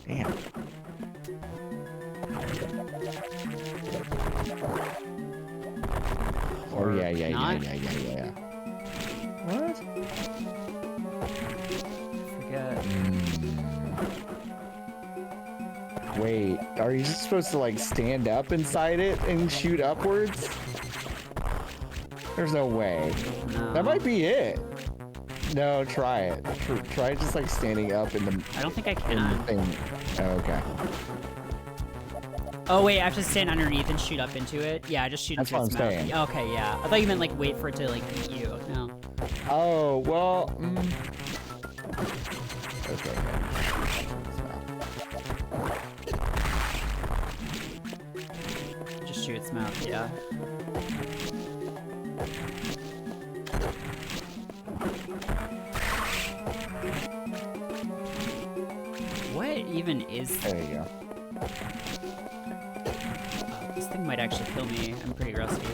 Damn. Oh, yeah. What? Forget. Wait, are you just supposed to like stand up inside it and shoot upwards? There's no way. No. That might be it. No, try it. Try just like standing up in the. I don't think I in the can. thing. Oh, okay. Oh wait, I have to stand underneath and shoot up into it. Yeah, just shoot That's into what its I'm mouth. saying. Okay, yeah. I thought you meant like wait for it to like eat you. No. Oh well. Okay. Just shoot its mouth. Yeah. What even is There you go. this thing might actually kill me. I'm pretty rusty.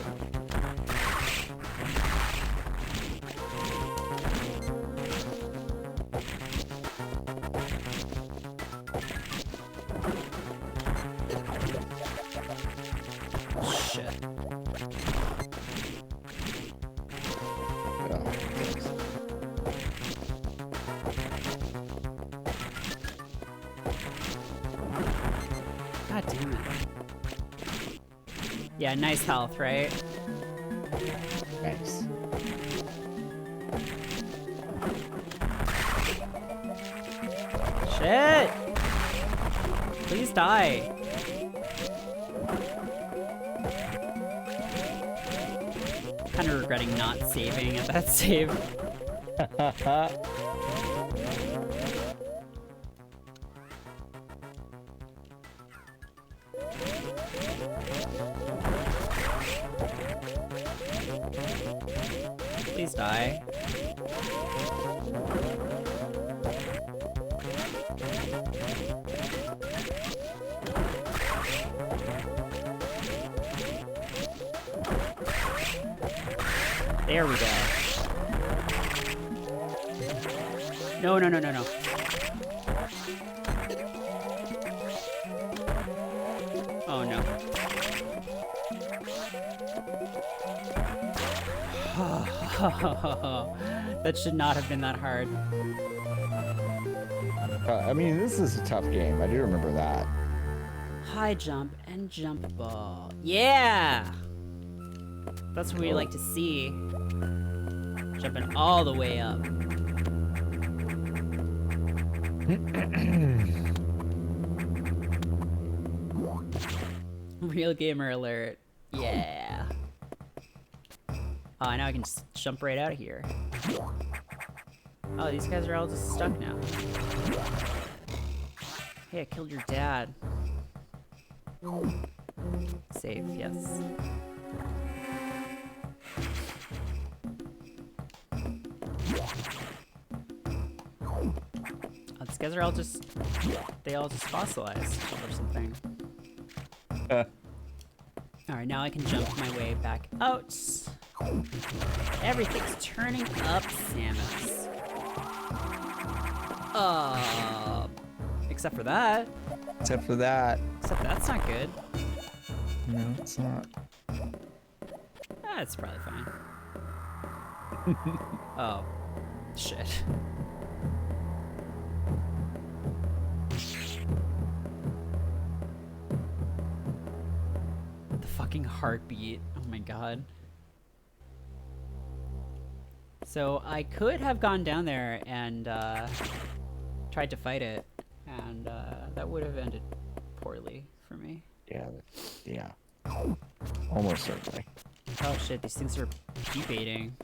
Shit. Oh, thanks. God damn it. Yeah, nice health, right? Nice. Shit! Please die. Kind of regretting not saving at that save. Please die. There we go. No, no, no, no, no. Oh no. That should not have been that hard. I mean, this is a tough game. I do remember that. High jump and jump ball. Yeah! That's what we like to see. Jumping all the way up. Real gamer alert. Yeah. Oh, now I can just jump right out of here. Oh, these guys are all just stuck now. Hey, I killed your dad. Save, yes. Oh, these guys are all just... They all just fossilized or something. Alright, now I can jump my way back out. Everything's turning up, Samus. Except for that. Except for that. Except that's not good. No, it's not. That's probably fine. Oh. Shit. The fucking heartbeat. Oh my god. So I could have gone down there and tried to fight it, and that would have ended poorly for me. Yeah. Yeah. Almost certainly. Oh shit, these things are pee-baiting.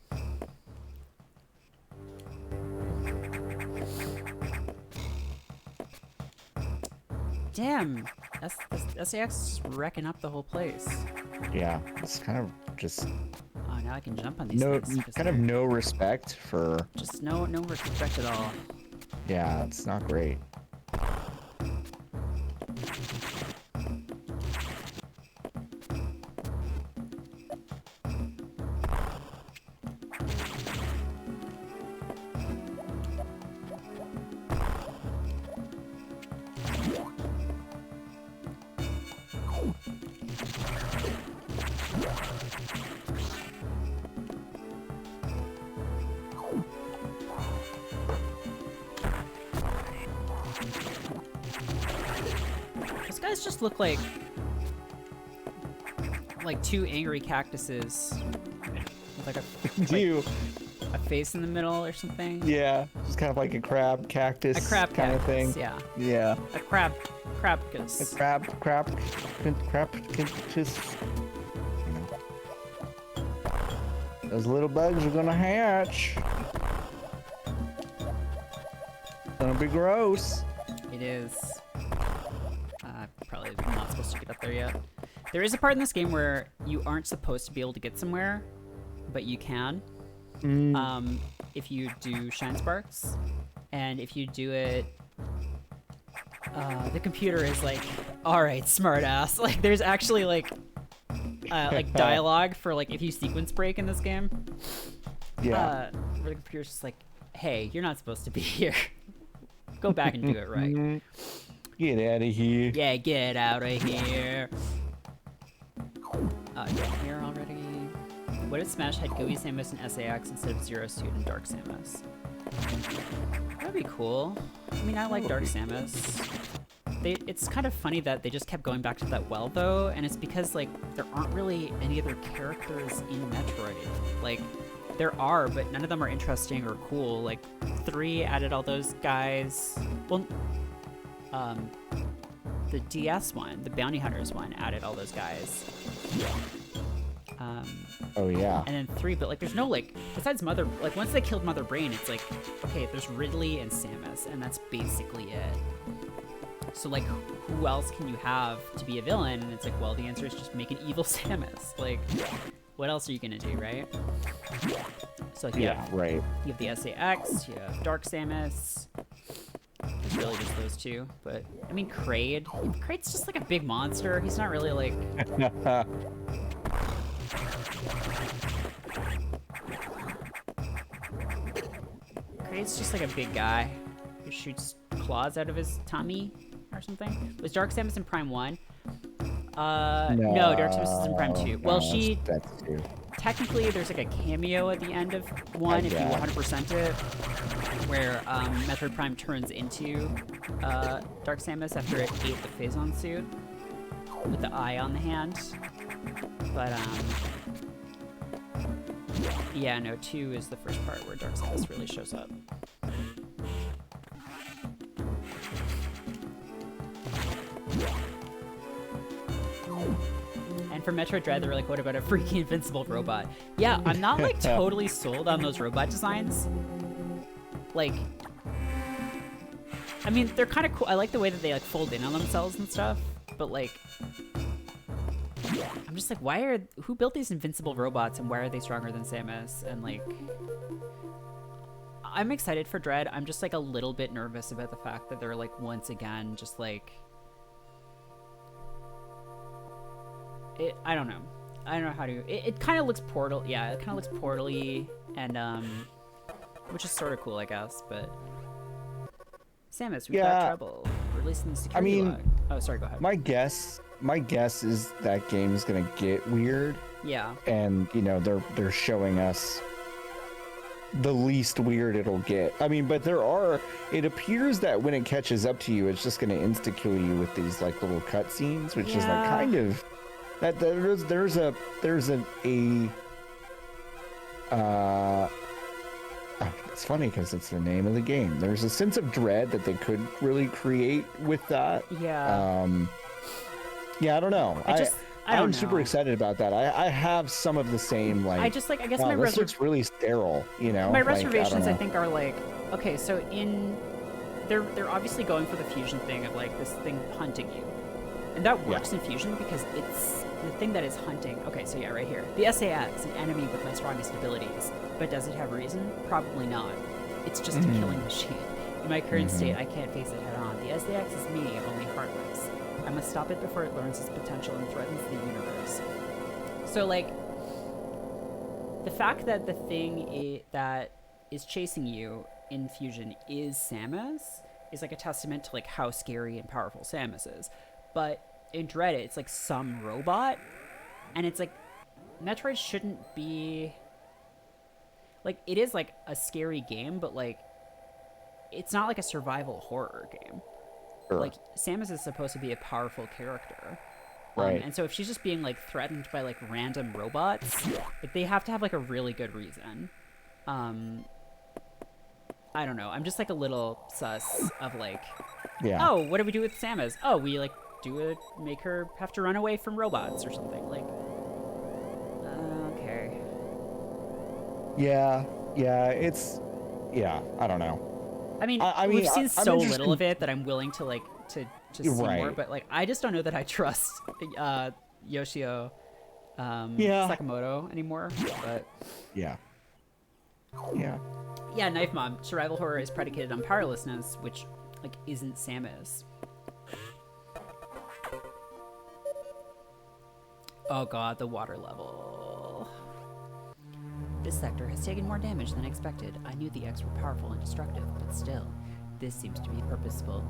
Damn! SAX is wrecking up the whole place. Yeah. It's kind of just Oh, now I can jump on these no, things. 'cause kind of they're no respect for. just no respect at all. Yeah, it's not great. those just look like two angry cactuses with like a face in the middle or something. Yeah, just kind of like a crab cactus. A crab kind cactus, of thing. yeah. Yeah. A crabcus. A crab cactus. Those little bugs are gonna hatch. Gonna be gross. It is. Probably not supposed to get up there yet. There is a part in this game where you aren't supposed to be able to get somewhere, but you can. If you do Shine Sparks, and if you do it, the computer is like, "All right, smartass." Like, there's actually like dialogue for like if you sequence break in this game. Yeah. Where the computer's just like, "Hey, you're not supposed to be here. Go back and do it right." Get out of here. Yeah, get out of here. Down here already. What if Smash had GUI Samus and SAX instead of Zero Suit and Dark Samus? That'd be cool. I mean, I like Dark Samus. It's kind of funny that they just kept going back to that well, though, and it's because, like, there aren't really any other characters in Metroid. Like, there are, but none of them are interesting or cool. Like, 3 added all those guys. Well, the DS one, the Bounty Hunters one, added all those guys. Oh yeah. And then 3, but like there's no like, besides Mother, like once they killed Mother Brain, it's like, okay, there's Ridley and Samus, and that's basically it. So like, who else can you have to be a villain? And it's like, well, the answer is just make an evil Samus. Like, what else are you gonna do, right? So like, right. You have the SAX, you have Dark Samus. It's really just those two, but I mean, Kraid's just like a big monster. He's not really like. Kraid's just like a big guy who shoots claws out of his tummy or something. Was Dark Samus in Prime 1? No, Dark Samus is in Prime 2. Well, That's 2. Technically, there's like a cameo at the end of 1 if you 100% it, where Metroid Prime turns into Dark Samus after it ate the Phazon suit with the eye on the hand. But yeah, no, 2 is the first part where Dark Samus really shows up. And for Metroid Dread, they were like, what about a freaking invincible robot? Yeah, I'm not like totally sold on those robot designs. Like, I mean, they're kind of cool. I like the way that they like fold in on themselves and stuff, but like, I'm just like, who built these invincible robots and why are they stronger than Samus? And like, I'm excited for Dread. I'm just like a little bit nervous about the fact that they're like, once again, just like, I don't know. I don't know how to. It kind of looks Portal. Yeah, it kind of looks Portal-y, and which is sort of cool, I guess. But Samus, we've got trouble releasing the security log. Oh, sorry. Go ahead. My guess is that game's gonna get weird. Yeah. And they're showing us the least weird it'll get. I mean, but it appears that when it catches up to you, it's just gonna insta kill you with these like little cutscenes, which is like kind of. That there's it's funny because it's the name of the game. There's a sense of dread that they could really create with that. Yeah. Yeah, I don't know. I'm super know. excited about that. I have some of the same like. I guess wow, my this looks really sterile. My reservations, I think, are like, okay, so they're obviously going for the fusion thing of like this thing hunting you, and that works in fusion because it's the thing that is hunting. Okay, so yeah, right here. The SAX, an enemy with my strongest abilities. But does it have reason? Probably not. It's just a killing machine. In my current state, I can't face it head on. The SAX is me, only heartless. I must stop it before it learns its potential and threatens the universe. So, like, the fact that the thing that is chasing you in Fusion is Samus is like a testament to like how scary and powerful Samus is. But in Dread, it's like some robot, and it's like Metroid shouldn't be like, it is like a scary game, but like it's not like a survival horror game. Sure. like Samus is supposed to be a powerful character. Right. And so if she's just being like threatened by like random robots, like they have to have like a really good reason. I don't know. I'm just like a little sus of like, Yeah. oh, what do we do with Samus? Oh, we like make her have to run away from robots or something. Like, okay. Yeah. Yeah. I don't know. I mean, I we've mean, seen I'm so interested- little of it that I'm willing to like to see more. Right. But like, I just don't know that I trust Yoshio Yeah. Sakamoto anymore. But Yeah. Yeah. yeah, Knife Mom. Survival horror is predicated on powerlessness, which like isn't Samus. Oh god, the water level. This sector has taken more damage than expected. I knew the X were powerful and destructive, but still, this seems to be purposeful.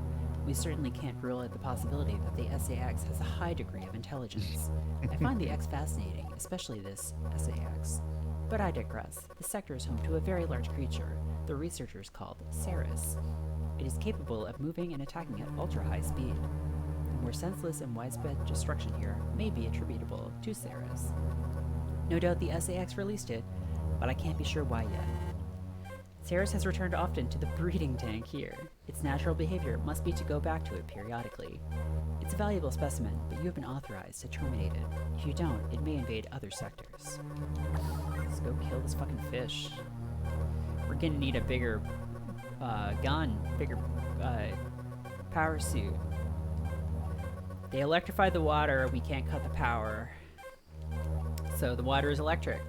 We certainly can't rule out the possibility that the SAX has a high degree of intelligence. I find the X fascinating, especially this SAX. But I digress. The sector is home to a very large creature, the researchers called Ceres. It is capable of moving and attacking at ultra-high speed. The more senseless and widespread destruction here may be attributable to Ceres. No doubt the SAX released it, but I can't be sure why yet. Ceres has returned often to the breeding tank here. Its natural behavior must be to go back to it periodically. It's a valuable specimen, but you have been authorized to terminate it. If you don't, it may invade other sectors. Let's go kill this fucking fish. We're gonna need a bigger gun, bigger power suit. They electrified the water, we can't cut the power. So the water is electric.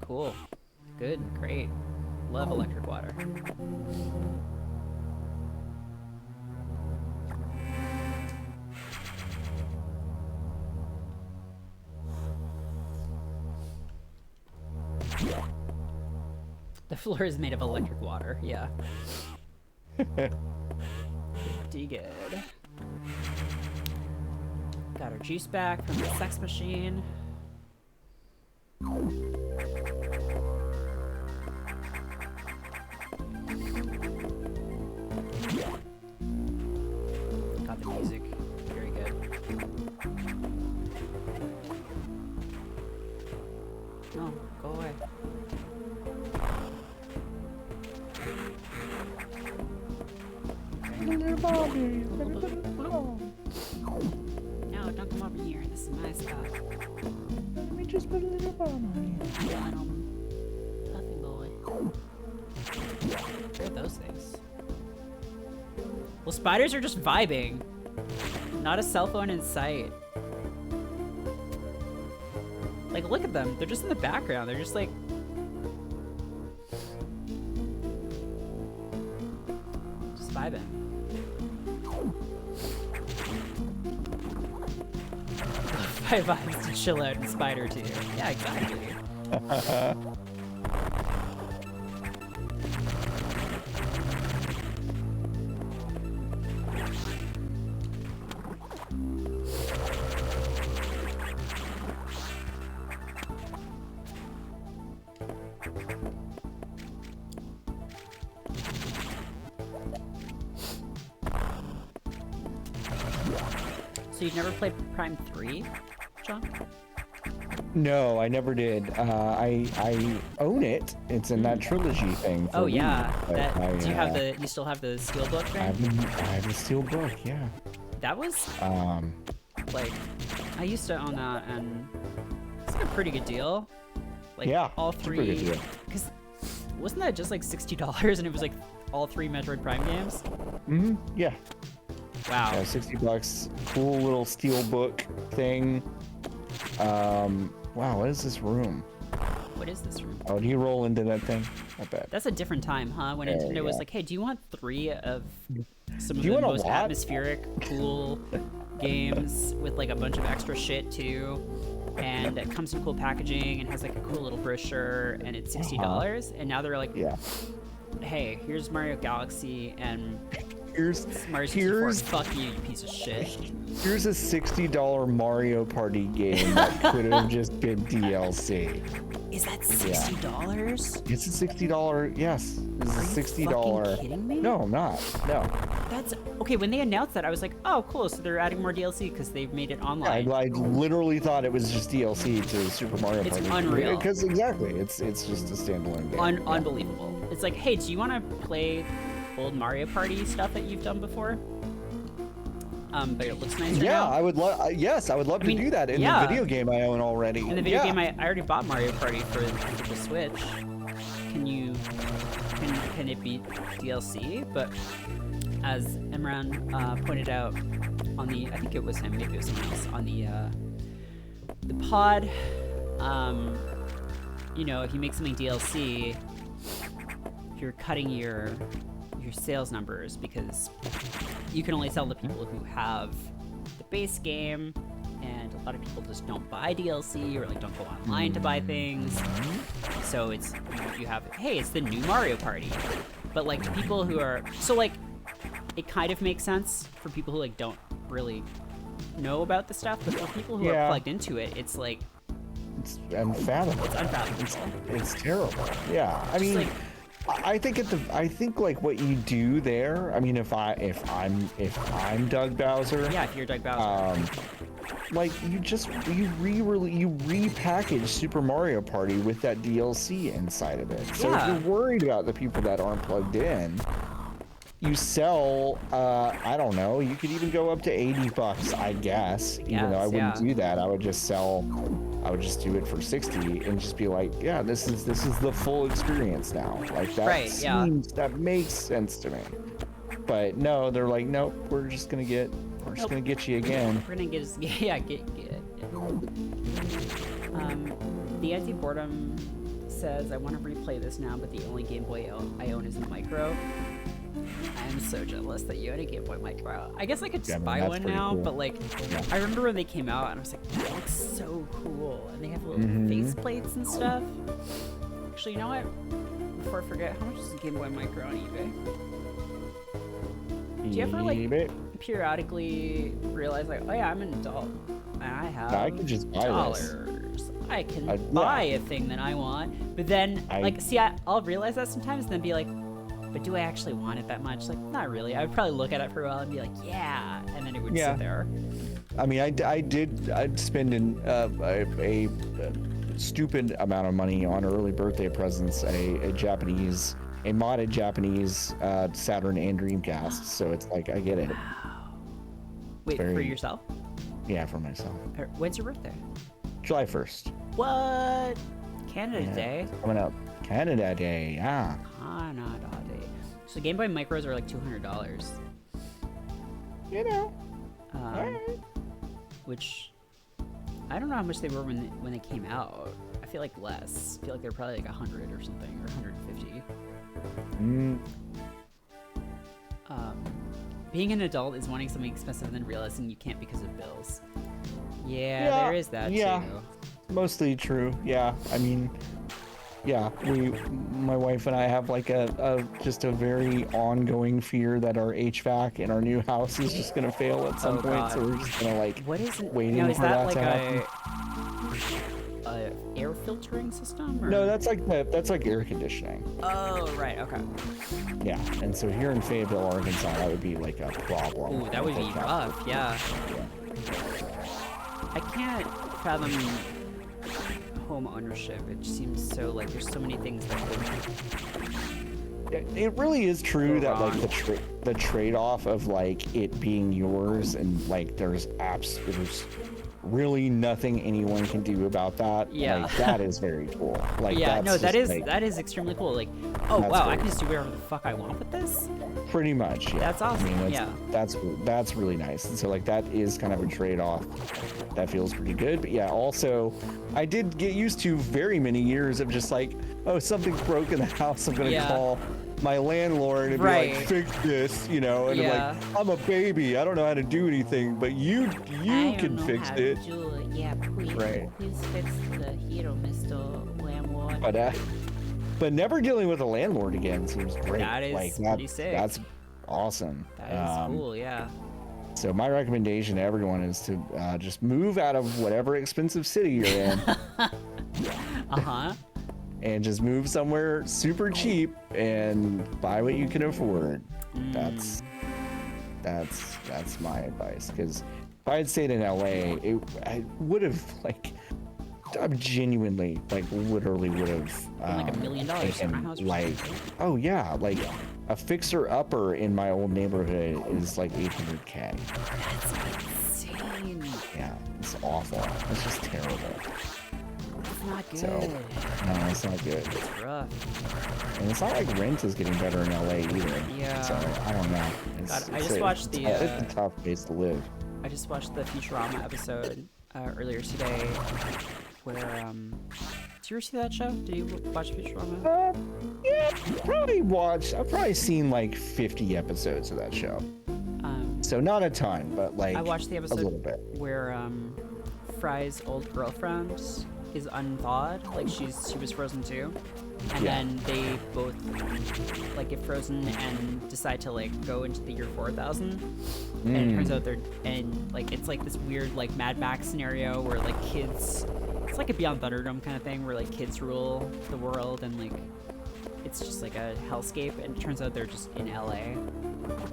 Cool. Good, great. Love electric water. The floor is made of electric water, yeah. Pretty good. Got our juice back from the sex machine. Got the music. Very good. No, go away. No, don't come over here. This is my spot. Let me just put a little bomb on you. Puffy boy. What are those things? Well, spiders are just vibing. Not a cell phone in sight. Like, look at them. They're just in the background. They're just like... just vibing. Five vibes to chill out in Spider 2. Yeah, exactly. So you've never played Prime 3, John? No, I never did. I own it. It's in that trilogy thing. Oh for yeah. Wii, but Do you have the? You still have the steelbook thing? I have a steel book. Yeah. That was Um. like, I used to own that, and it's like a pretty good deal. Like Yeah, all super good three. deal. Because wasn't that just like $60, and it was like all 3 Metroid Prime games? Mhm. Yeah. Wow. Yeah, $60. Cool little steel book thing. Wow, what is this room? What is this room? Oh, do you roll into that thing? I bet. That's a different time, huh? When There we Nintendo was go. like, "Hey, do you want 3 of some of Do you the want a most lot? atmospheric, cool games with like a bunch of extra shit too?" And it comes in cool packaging and has like a cool little brochure, and it's $60. And now they're like, Yeah. "Hey, here's Mario Galaxy and Here's Mario 64. here's Fuck you, you piece of shit." here's a $60 Mario Party game that could have just been DLC. Is that $60? It's a $60. Yes, it's a $60. Fucking kidding me? No, I'm not. No. That's okay. When they announced that, I was like, "Oh, cool! So they're adding more DLC because they've made it online." I literally thought it was just DLC to Super Mario Party. It's unreal. Because exactly, it's just a standalone game. Unbelievable. It's like, hey, do you want to play old Mario Party stuff that you've done before? But it looks nicer now. I would love. Yes, I would love to do that in the video game I own already. In the video game, I already bought Mario Party for the Switch. Can it be DLC? But as Imran pointed out on the, I think it was him, maybe it was someone else on the pod. You know, if you make something DLC, you're cutting your sales numbers because you can only sell to people who have the base game, and a lot of people just don't buy DLC or like don't go online to buy things. So it's, you have, hey, it's the new Mario Party, but like the people who are, so like it kind of makes sense for people who like don't really know about the stuff, but for people who are plugged into it, it's like it's unfathomable. It's unfathomable. It's terrible. Yeah, I mean. Like, I think like what you do there. I mean, if I'm Doug Bowser. Yeah, if you're Doug Bowser. Like you repackage Super Mario Party with that DLC inside of it. So if you're worried about the people that aren't plugged in, you sell. I don't know. You could even go up to $80, I guess. Even though I wouldn't do that, I would just do it for 60 and just be like, yeah, this is the full experience now. Like that that makes sense to me. But no, they're like, nope, we're just gonna get you again. We're gonna get the anti-boredom says, I want to replay this now, but the only Game Boy I own is a Micro. I am so jealous that you had a Game Boy Micro. I guess I could just buy one now, but like, I remember when they came out and I was like, that looks so cool. And they have little face plates and stuff. Actually, you know what? Before I forget, how much is a Game Boy Micro on eBay? Do you ever like periodically realize like, oh yeah, I'm an adult and I have I could just buy dollars. I can buy a thing that I want. But then I'll realize that sometimes and then be like, but do I actually want it that much? Like, not really. I would probably look at it for a while and be like, yeah, and then it would sit there. I mean, I'd spend a stupid amount of money on early birthday presents, a modded Japanese Saturn and Dreamcast. So it's like, I get it. Wow. Wait, for yourself? Yeah, for myself. When's your birthday? July 1st. What? Canada Day? Coming up. Canada Day, yeah. Canada Day. So Game Boy Micros are like $200. You know. Which I don't know how much they were when they came out. I feel like less. I feel like they're probably like 100 or something, or 150. Being an adult is wanting something expensive and then realizing you can't because of bills. Yeah, there is that too. Mostly true. Yeah, I mean, yeah, my wife and I have like just a very ongoing fear that our HVAC in our new house is just gonna fail at some point. God. So we're just gonna like waiting for that to happen. A air filtering system? Or? No, that's like air conditioning. Oh, right, okay. Yeah, and so here in Fayetteville, Arkansas, that would be like a problem. Ooh, that would be rough, yeah. I can't fathom home ownership. It seems so like there's so many things that it really is true that wrong. like the trade-off of like it being yours and like there's really nothing anyone can do about that. Yeah. Like, that is very cool. Like, yeah, no, that is like, that is extremely cool. Like, oh wow, I can just do whatever the fuck I want with this. Pretty much. Yeah. That's awesome. I mean, that's really nice. And so like that is kind of a trade-off that feels pretty good. But yeah, also I did get used to very many years of just like, oh, something's broke in the house. I'm gonna call my landlord and be like, fix this, you know, and I'm like, I'm a baby, I don't know how to do anything, but you can fix it. Yeah, please, please fix the hero, Mr. Landlord. But never dealing with a landlord again seems great. That is like, pretty sick. That's awesome. That is cool, yeah. So my recommendation to everyone is to just move out of whatever expensive city you're in. Uh-huh. And just move somewhere super cheap and buy what you can afford. That's my advice. Because if I had stayed in LA, I would have like, I genuinely like literally would have Like $1 million in my house. like, oh yeah, like a fixer upper in my old neighborhood is like 800K. That's insane. Yeah, it's awful. It's just terrible. It's not good. So, no, it's not good. It's rough. And it's not like rent is getting better in LA either. Yeah. So I don't know. God, I just watched it's a tough place to live. I just watched the Futurama episode earlier today, where did you ever see that show? Did you watch Futurama? Yeah, I've probably seen like 50 episodes of that show. So not a ton, but like I watched the a little episode bit. where Fry's old girlfriend is unthawed, like she was frozen too, and Yeah. then they both like get frozen and decide to like go into the year 4000, and it turns out like it's like this weird like Mad Max scenario where like kids, it's like a Beyond Thunderdome kind of thing where like kids rule the world and like it's just like a hellscape, and it turns out they're just in LA.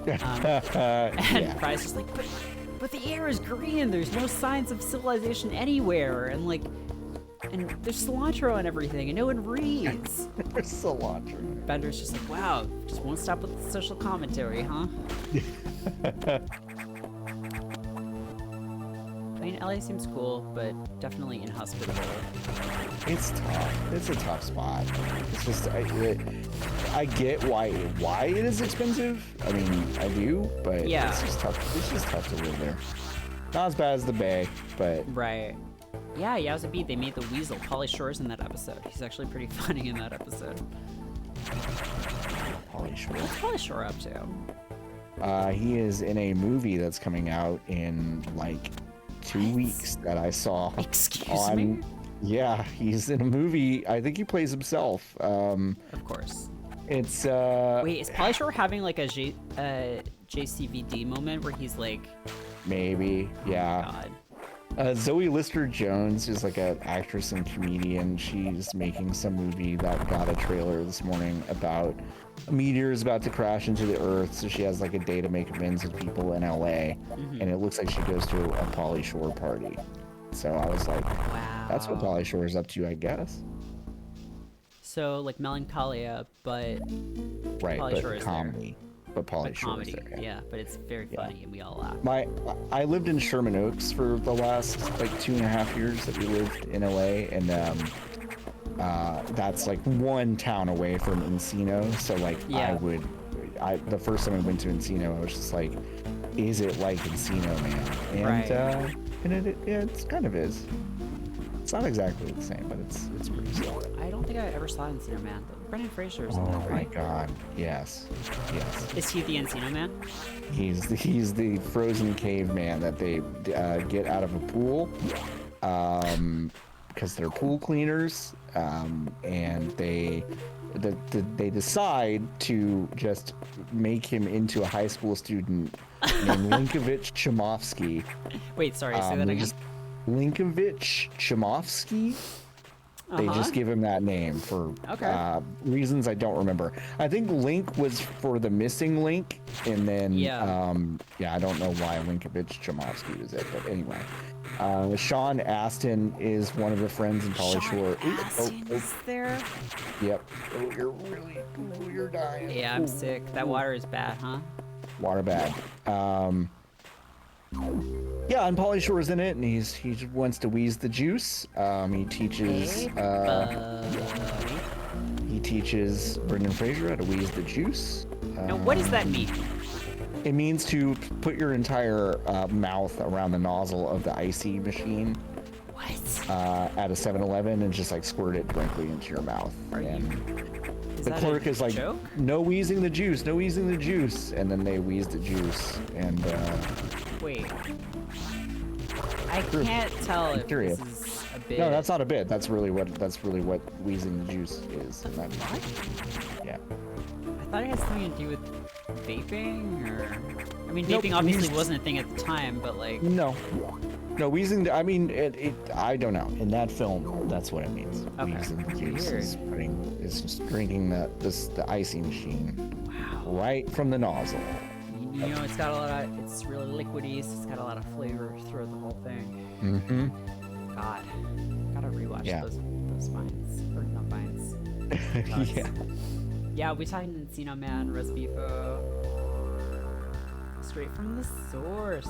And Fry's just like, but the air is green. There's no signs of civilization anywhere, and like, and there's cilantro and everything, and no one reads. There's cilantro. Bender's just like, wow, just won't stop with the social commentary, huh? I mean, LA seems cool, but definitely inhospitable. It's tough. It's a tough spot. It's just I get why it is expensive. I mean, I do, but Yeah. it's just tough. It's just tough to live there. Not as bad as the Bay, but Right. Yeah, Yowza Beat, they made the Weasel. Pauly Shore's in that episode. He's actually pretty funny in that episode. Pauly Shore. What's Pauly Shore up to? He is in a movie that's coming out in like 2 weeks that I saw. Excuse me? Yeah, he's in a movie. I think he plays himself. Of course. It's Wait, is Pauly Shore having like a JCVD moment where he's like, maybe, yeah. God. Zoe Lister-Jones is like an actress and comedian. She's making some movie that got a trailer this morning about a meteor is about to crash into the Earth, so she has like a day to make amends with people in LA, and it looks like she goes to a Pauly Shore party. So I was like, Wow. that's what Pauly Shore is up to, I guess. So like Melancholia, but Right, Pauly Shore but is comedy. But Pauly but Shore comedy. is there. Yeah, but it's very funny and we all laugh. I lived in Sherman Oaks for the last like 2.5 years that we lived in LA, and that's like one town away from Encino. So like Yeah. the first time I went to Encino, I was just like, is it like Encino, man? And Right. and yeah, it's kind of is. It's not exactly the same, but it's pretty similar. I don't think I ever saw Encino Man. Brendan Fraser is in Oh that, my right? god, yes. Is he the Encino Man? He's the frozen caveman that they get out of a pool, because they're pool cleaners, and they decide to just make him into a high school student named Linkovich Chomovsky. Wait, sorry, say that They again. just Linkovich Chomovsky. They just give him that name for Okay. reasons I don't remember. I think Link was for the missing Link, and then I don't know why Linkovich Chomovsky was it, but anyway. Sean Astin is one of the friends in Pauly Shore. Astin is there? Yep. You're dying. Yeah, I'm sick. That water is bad, huh? Water bad. Yeah, and Pauly Shore's in it, and he wants to wheeze the juice. He teaches Brendan Fraser how to wheeze the juice. Now, what does that mean? It means to put your entire mouth around the nozzle of the icy machine What? at a 7-Eleven and just like squirt it directly into your mouth. And Is the that clerk a is like, joke? no wheezing the juice, no wheezing the juice, and then they wheeze the juice. And Wait. I True. can't tell I'm if curious. this is a bit. no, that's not a bit. That's really what wheezing the juice is. And that, yeah. I thought it had something to do with vaping, or I mean, Nope, vaping obviously wheezed- wasn't a thing at the time, but like, No. No, wheezing. I mean, I don't know. In that film, that's what it means. Okay. Wheezing juice is just drinking the icy machine Wow. right from the nozzle. You know, it's got a lot of, it's really liquidy, so it's got a lot of flavor throughout the whole thing. Mm-hmm. God, gotta rewatch Yeah. those vines, or not vines. Yeah. Yeah, we talking Encino Man, Rosbifo. Straight from the source,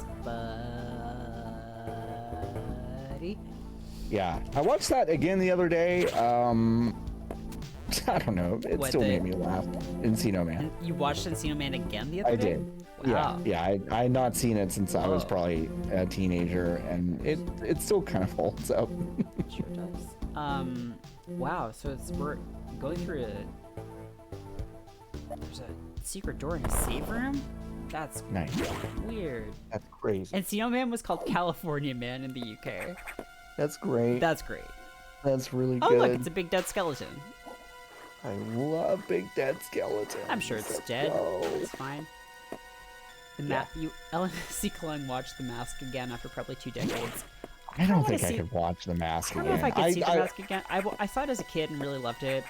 buddy. Yeah. I watched that again the other day. I don't know. It What, still the- made me laugh. Encino Man. And you watched Encino Man again the other I day? did. Wow. Yeah. I had not seen it since I was Oh. probably a teenager, and it still kind of holds up. Sure does. Wow. So we're going through there's a secret door in a save room. That's Nice. weird. That's crazy. Encino Man was called California Man in the UK. That's great. That's great. That's really Oh good. look, it's a big dead skeleton. I love big dead skeletons. I'm sure it's Let's dead. go. It's fine. Ellen C. Klein watched The Mask again after probably 2 decades. I don't wanna think I see- could watch The Mask I don't again. know if I could see The Mask again. I saw it as a kid and really loved it.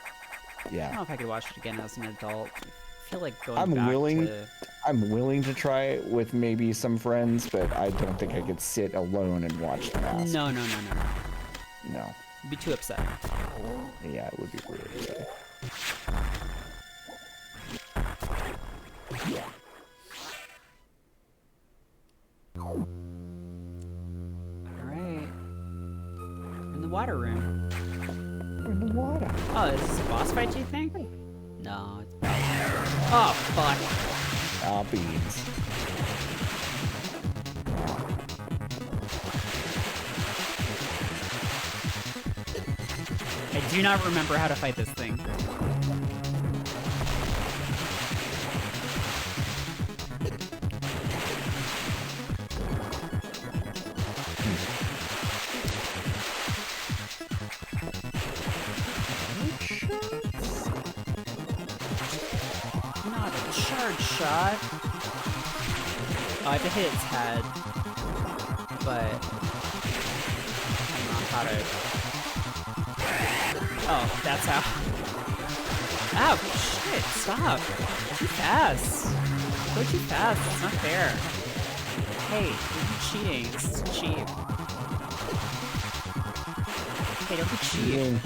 I don't Yeah. know if I could watch it again as an adult. I feel like going I'm back willing. to... I'm willing to try it with maybe some friends, but I don't think I could sit alone and watch The Mask. No. No. I'd be too upset. Yeah, it would be really good. Alright. In the water room. We're in the water. Oh, is this a boss fight, do you think? No, it's probably... Oh, fuck. Ah, beans. I do not remember how to fight this thing. Not a charge shot. Oh, I have to hit its head. But... I don't know how to... Oh, that's how... Ow, shit, stop. Too fast. Go too fast, it's not fair. Hey, you're cheating. This is cheap. Hey, don't be cheap.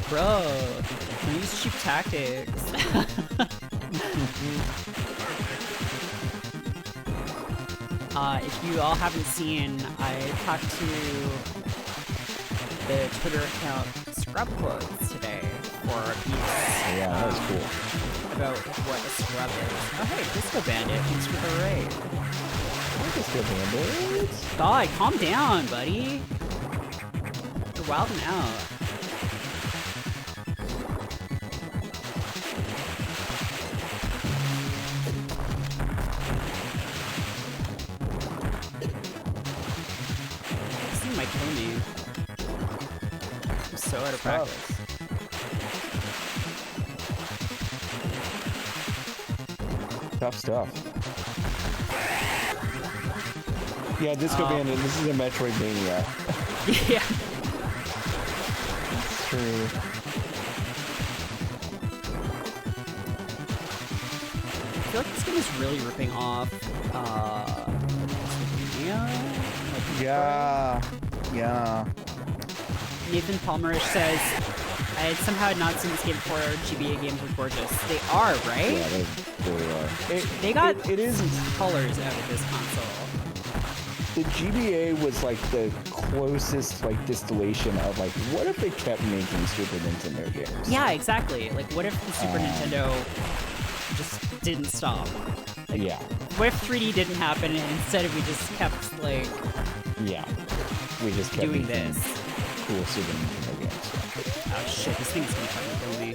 Bro, don't use cheap tactics. If you all haven't seen, I talked to the Twitter account Scrub Quotes today for a piece Yeah, that was cool. about what a scrub is. Oh hey, Disco Bandit, thanks for the raid. Disco Bandits. God, calm down, buddy. You're wilding out. This thing might kill me. I'm so out of practice. Tough stuff. Yeah, Disco Bandit. This is a Metroidvania. Yeah. It's true. I feel like this game is really ripping off, Yeah. Yeah. Nathan Palmerish says, I had somehow not seen this game before. GBA games were gorgeous. They are, right? Yeah, they really are. They got it is. colors out of this console. The GBA was like the closest like distillation of like, what if they kept making Super Nintendo games? Yeah, exactly. Like, what if the Super Nintendo just didn't stop? Like, Yeah. what if 3D didn't happen and instead we just kept, like, Yeah. We just kept doing making this? cool Super Nintendo games. Oh shit, this thing's gonna fucking kill me.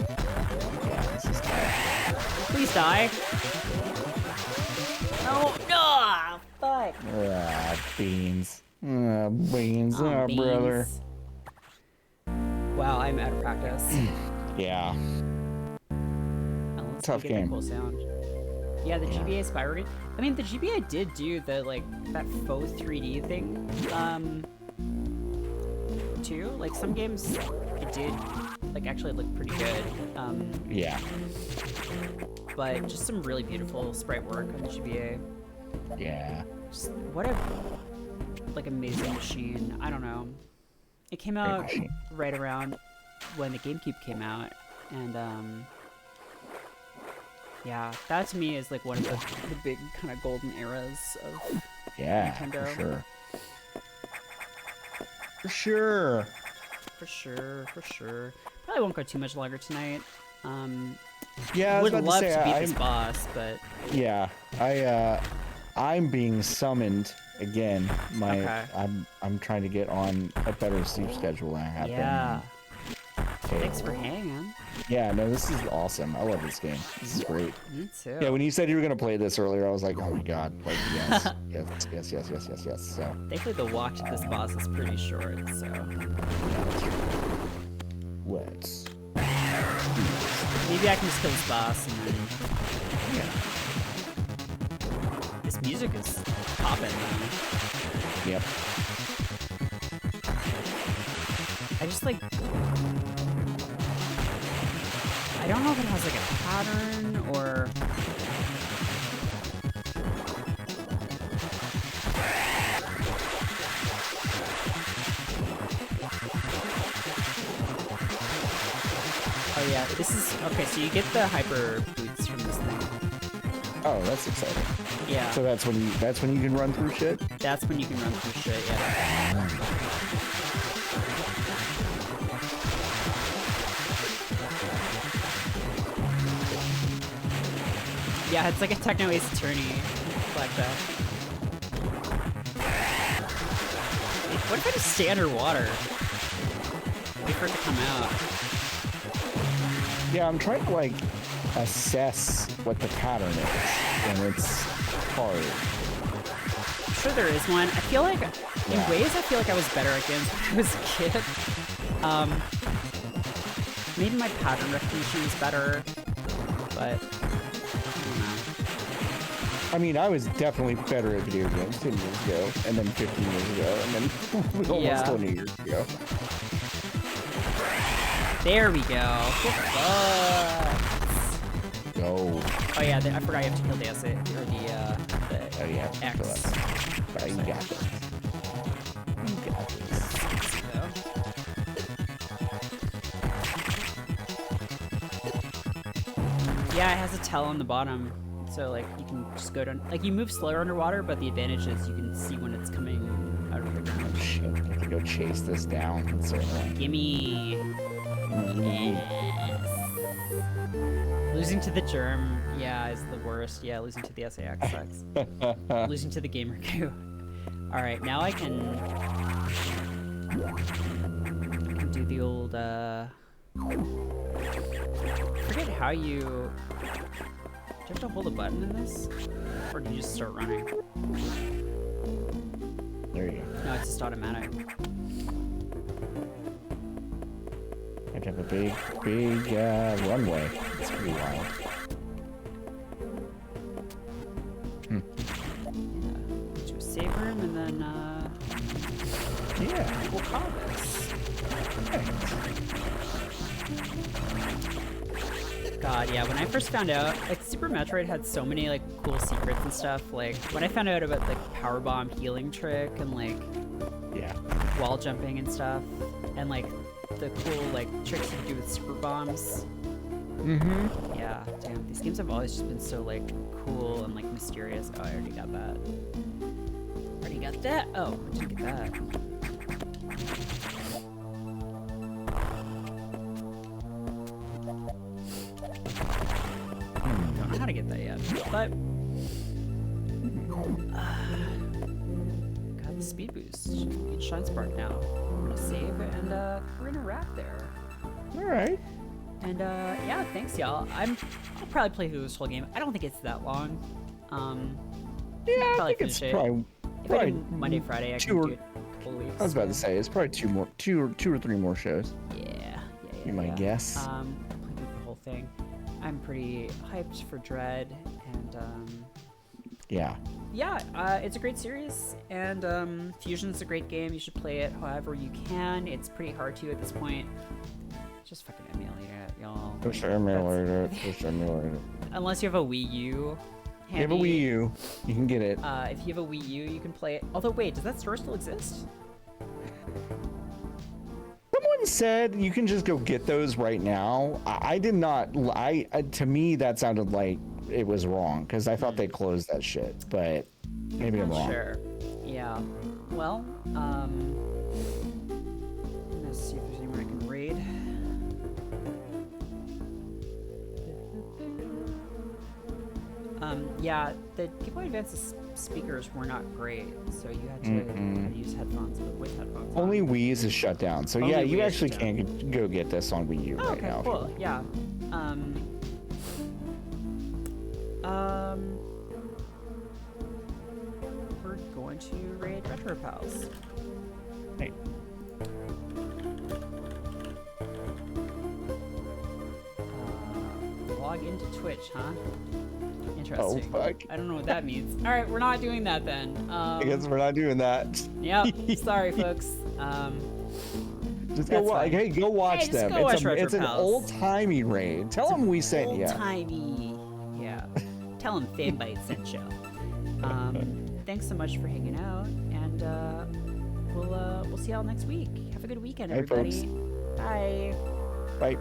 Yeah, this is tough. Please die. No, no! fuck? Beans. Beans. Oh, brother. Wow, I'm out of practice. Yeah. Let's Tough get game. The cool sound. Yeah, the GBA Spyro game. I mean, the GBA did do the like that faux 3D thing. Too. Like some games, it did like actually look pretty good. Yeah. But just some really beautiful sprite work on the GBA. Yeah. Just what a like amazing machine. I don't know. It came out right around when the GameCube came out, and yeah, that to me is like one of the big kind of golden eras of Nintendo. For sure. For sure. For sure, for sure. Probably won't go too much longer tonight. Yeah, I was would about love to, say, to beat this boss, but yeah, I'm being summoned again. Okay. I'm trying to get on a better sleep schedule than I have yeah. been. Thanks for hanging. Yeah, no, this is awesome. I love this game. This is great. Me too. Yeah, when you said you were gonna play this earlier, I was like, oh my god, like yes, yes. So Thankfully, the walk to this boss is pretty short, so. let's. Maybe I can just kill this boss and then. Yeah. This music is popping. Yep. I just like. I don't know if it has like a pattern or. Oh yeah, this is okay. So you get the hyper boots from this thing. Oh, that's exciting. Yeah. So that's when you can run through shit. That's when you can run through shit. Yeah. Yeah, it's like a Techno Ace Attorney like that. What if I just stay underwater? Wait for it to come out. Yeah, I'm trying to like assess what the pattern is, and it's hard. I'm sure there is one. I feel like, in ways, I feel like I was better at games when I was a kid. Maybe my pattern recognition was better, but I don't know. I mean, I was definitely better at video games 10 years ago, and then 15 years ago, and then almost 20 years ago. There we go. Go. Oh yeah, I forgot you have to kill the S or the Oh yeah. X. But you got this. You got this. Yeah, it has a tell on the bottom, so like you can just go down. Like you move slower underwater, but the advantage is you can see when it's coming out of the ground. Shit, I have to go chase this down. It's certainly. Gimme. Yes. Losing to the germ, yeah, is the worst. Yeah, losing to the SAX sucks. Losing to the gamer goo. All right, now I can do the old. Forget how you. Do you have to hold a button in this, or do you just start running? There you go. No, it's just automatic. I have to have a big runway. It's pretty wild. Yeah. To a save room and then Yeah. we'll call this. God, yeah, when I first found out, like, Super Metroid had so many, like, cool secrets and stuff. Like, when I found out about, like, Power Bomb healing trick and, like, Yeah. wall jumping and stuff, and, like, the cool, like, tricks you can do with super bombs. Mm-hmm. Yeah, damn, these games have always just been so, like, cool and, like, mysterious. Oh, I already got that. Already got that? Oh, I didn't get that. Don't know how to get that yet, but got the speed boost. You can Shine Spark now. I'm gonna save and we're gonna wrap there. All right. And yeah, thanks y'all. I'll probably play through this whole game. I don't think it's that long. Yeah, I Probably think it's finish it. probably If I did Monday, Friday, I two can or- do it a couple weeks. I was about to say it's probably two or three more shows. Yeah. You might guess. Played through the whole thing. I'm pretty hyped for Dread, and Yeah. yeah, it's a great series, and Fusion's a great game. You should play it however you can. It's pretty hard to at this point. Just fucking emulate it, y'all. Push emulate it. Push emulate it. Unless you have a Wii U. You have a handy. Wii U, you can get it. If you have a Wii U, you can play it. Although, wait, does that store still exist? Someone said you can just go get those right now. I did not. To me that sounded like it was wrong because I thought they closed that shit. But maybe I'm wrong. Sure. Yeah. Well, let's see if there's anywhere I can raid. Yeah, the Game Boy Advance's speakers were not great, so you had to use headphones, but with headphones. on. Only Wii's is shut down. So Only yeah, Wii you is actually shut can go get this on Wii U Oh, right okay, now. if you cool. want. Yeah. We're going to raid Retro Pals. Hey. Log into Twitch, huh? Oh Interesting. fuck! I don't know what that means. All right, we're not doing that then. I guess we're not doing that. Yep. Sorry, folks. Just go That's watch. fine. Hey, go watch Hey, just them. go watch it's Retro it's an Pals. old timey raid. Tell them we sent you. Old timey. Yeah. Tell them Fanbite sent you. Thanks so much for hanging out, and we'll see y'all next week. Have a good weekend, Hey, everybody. folks. Bye. Bye.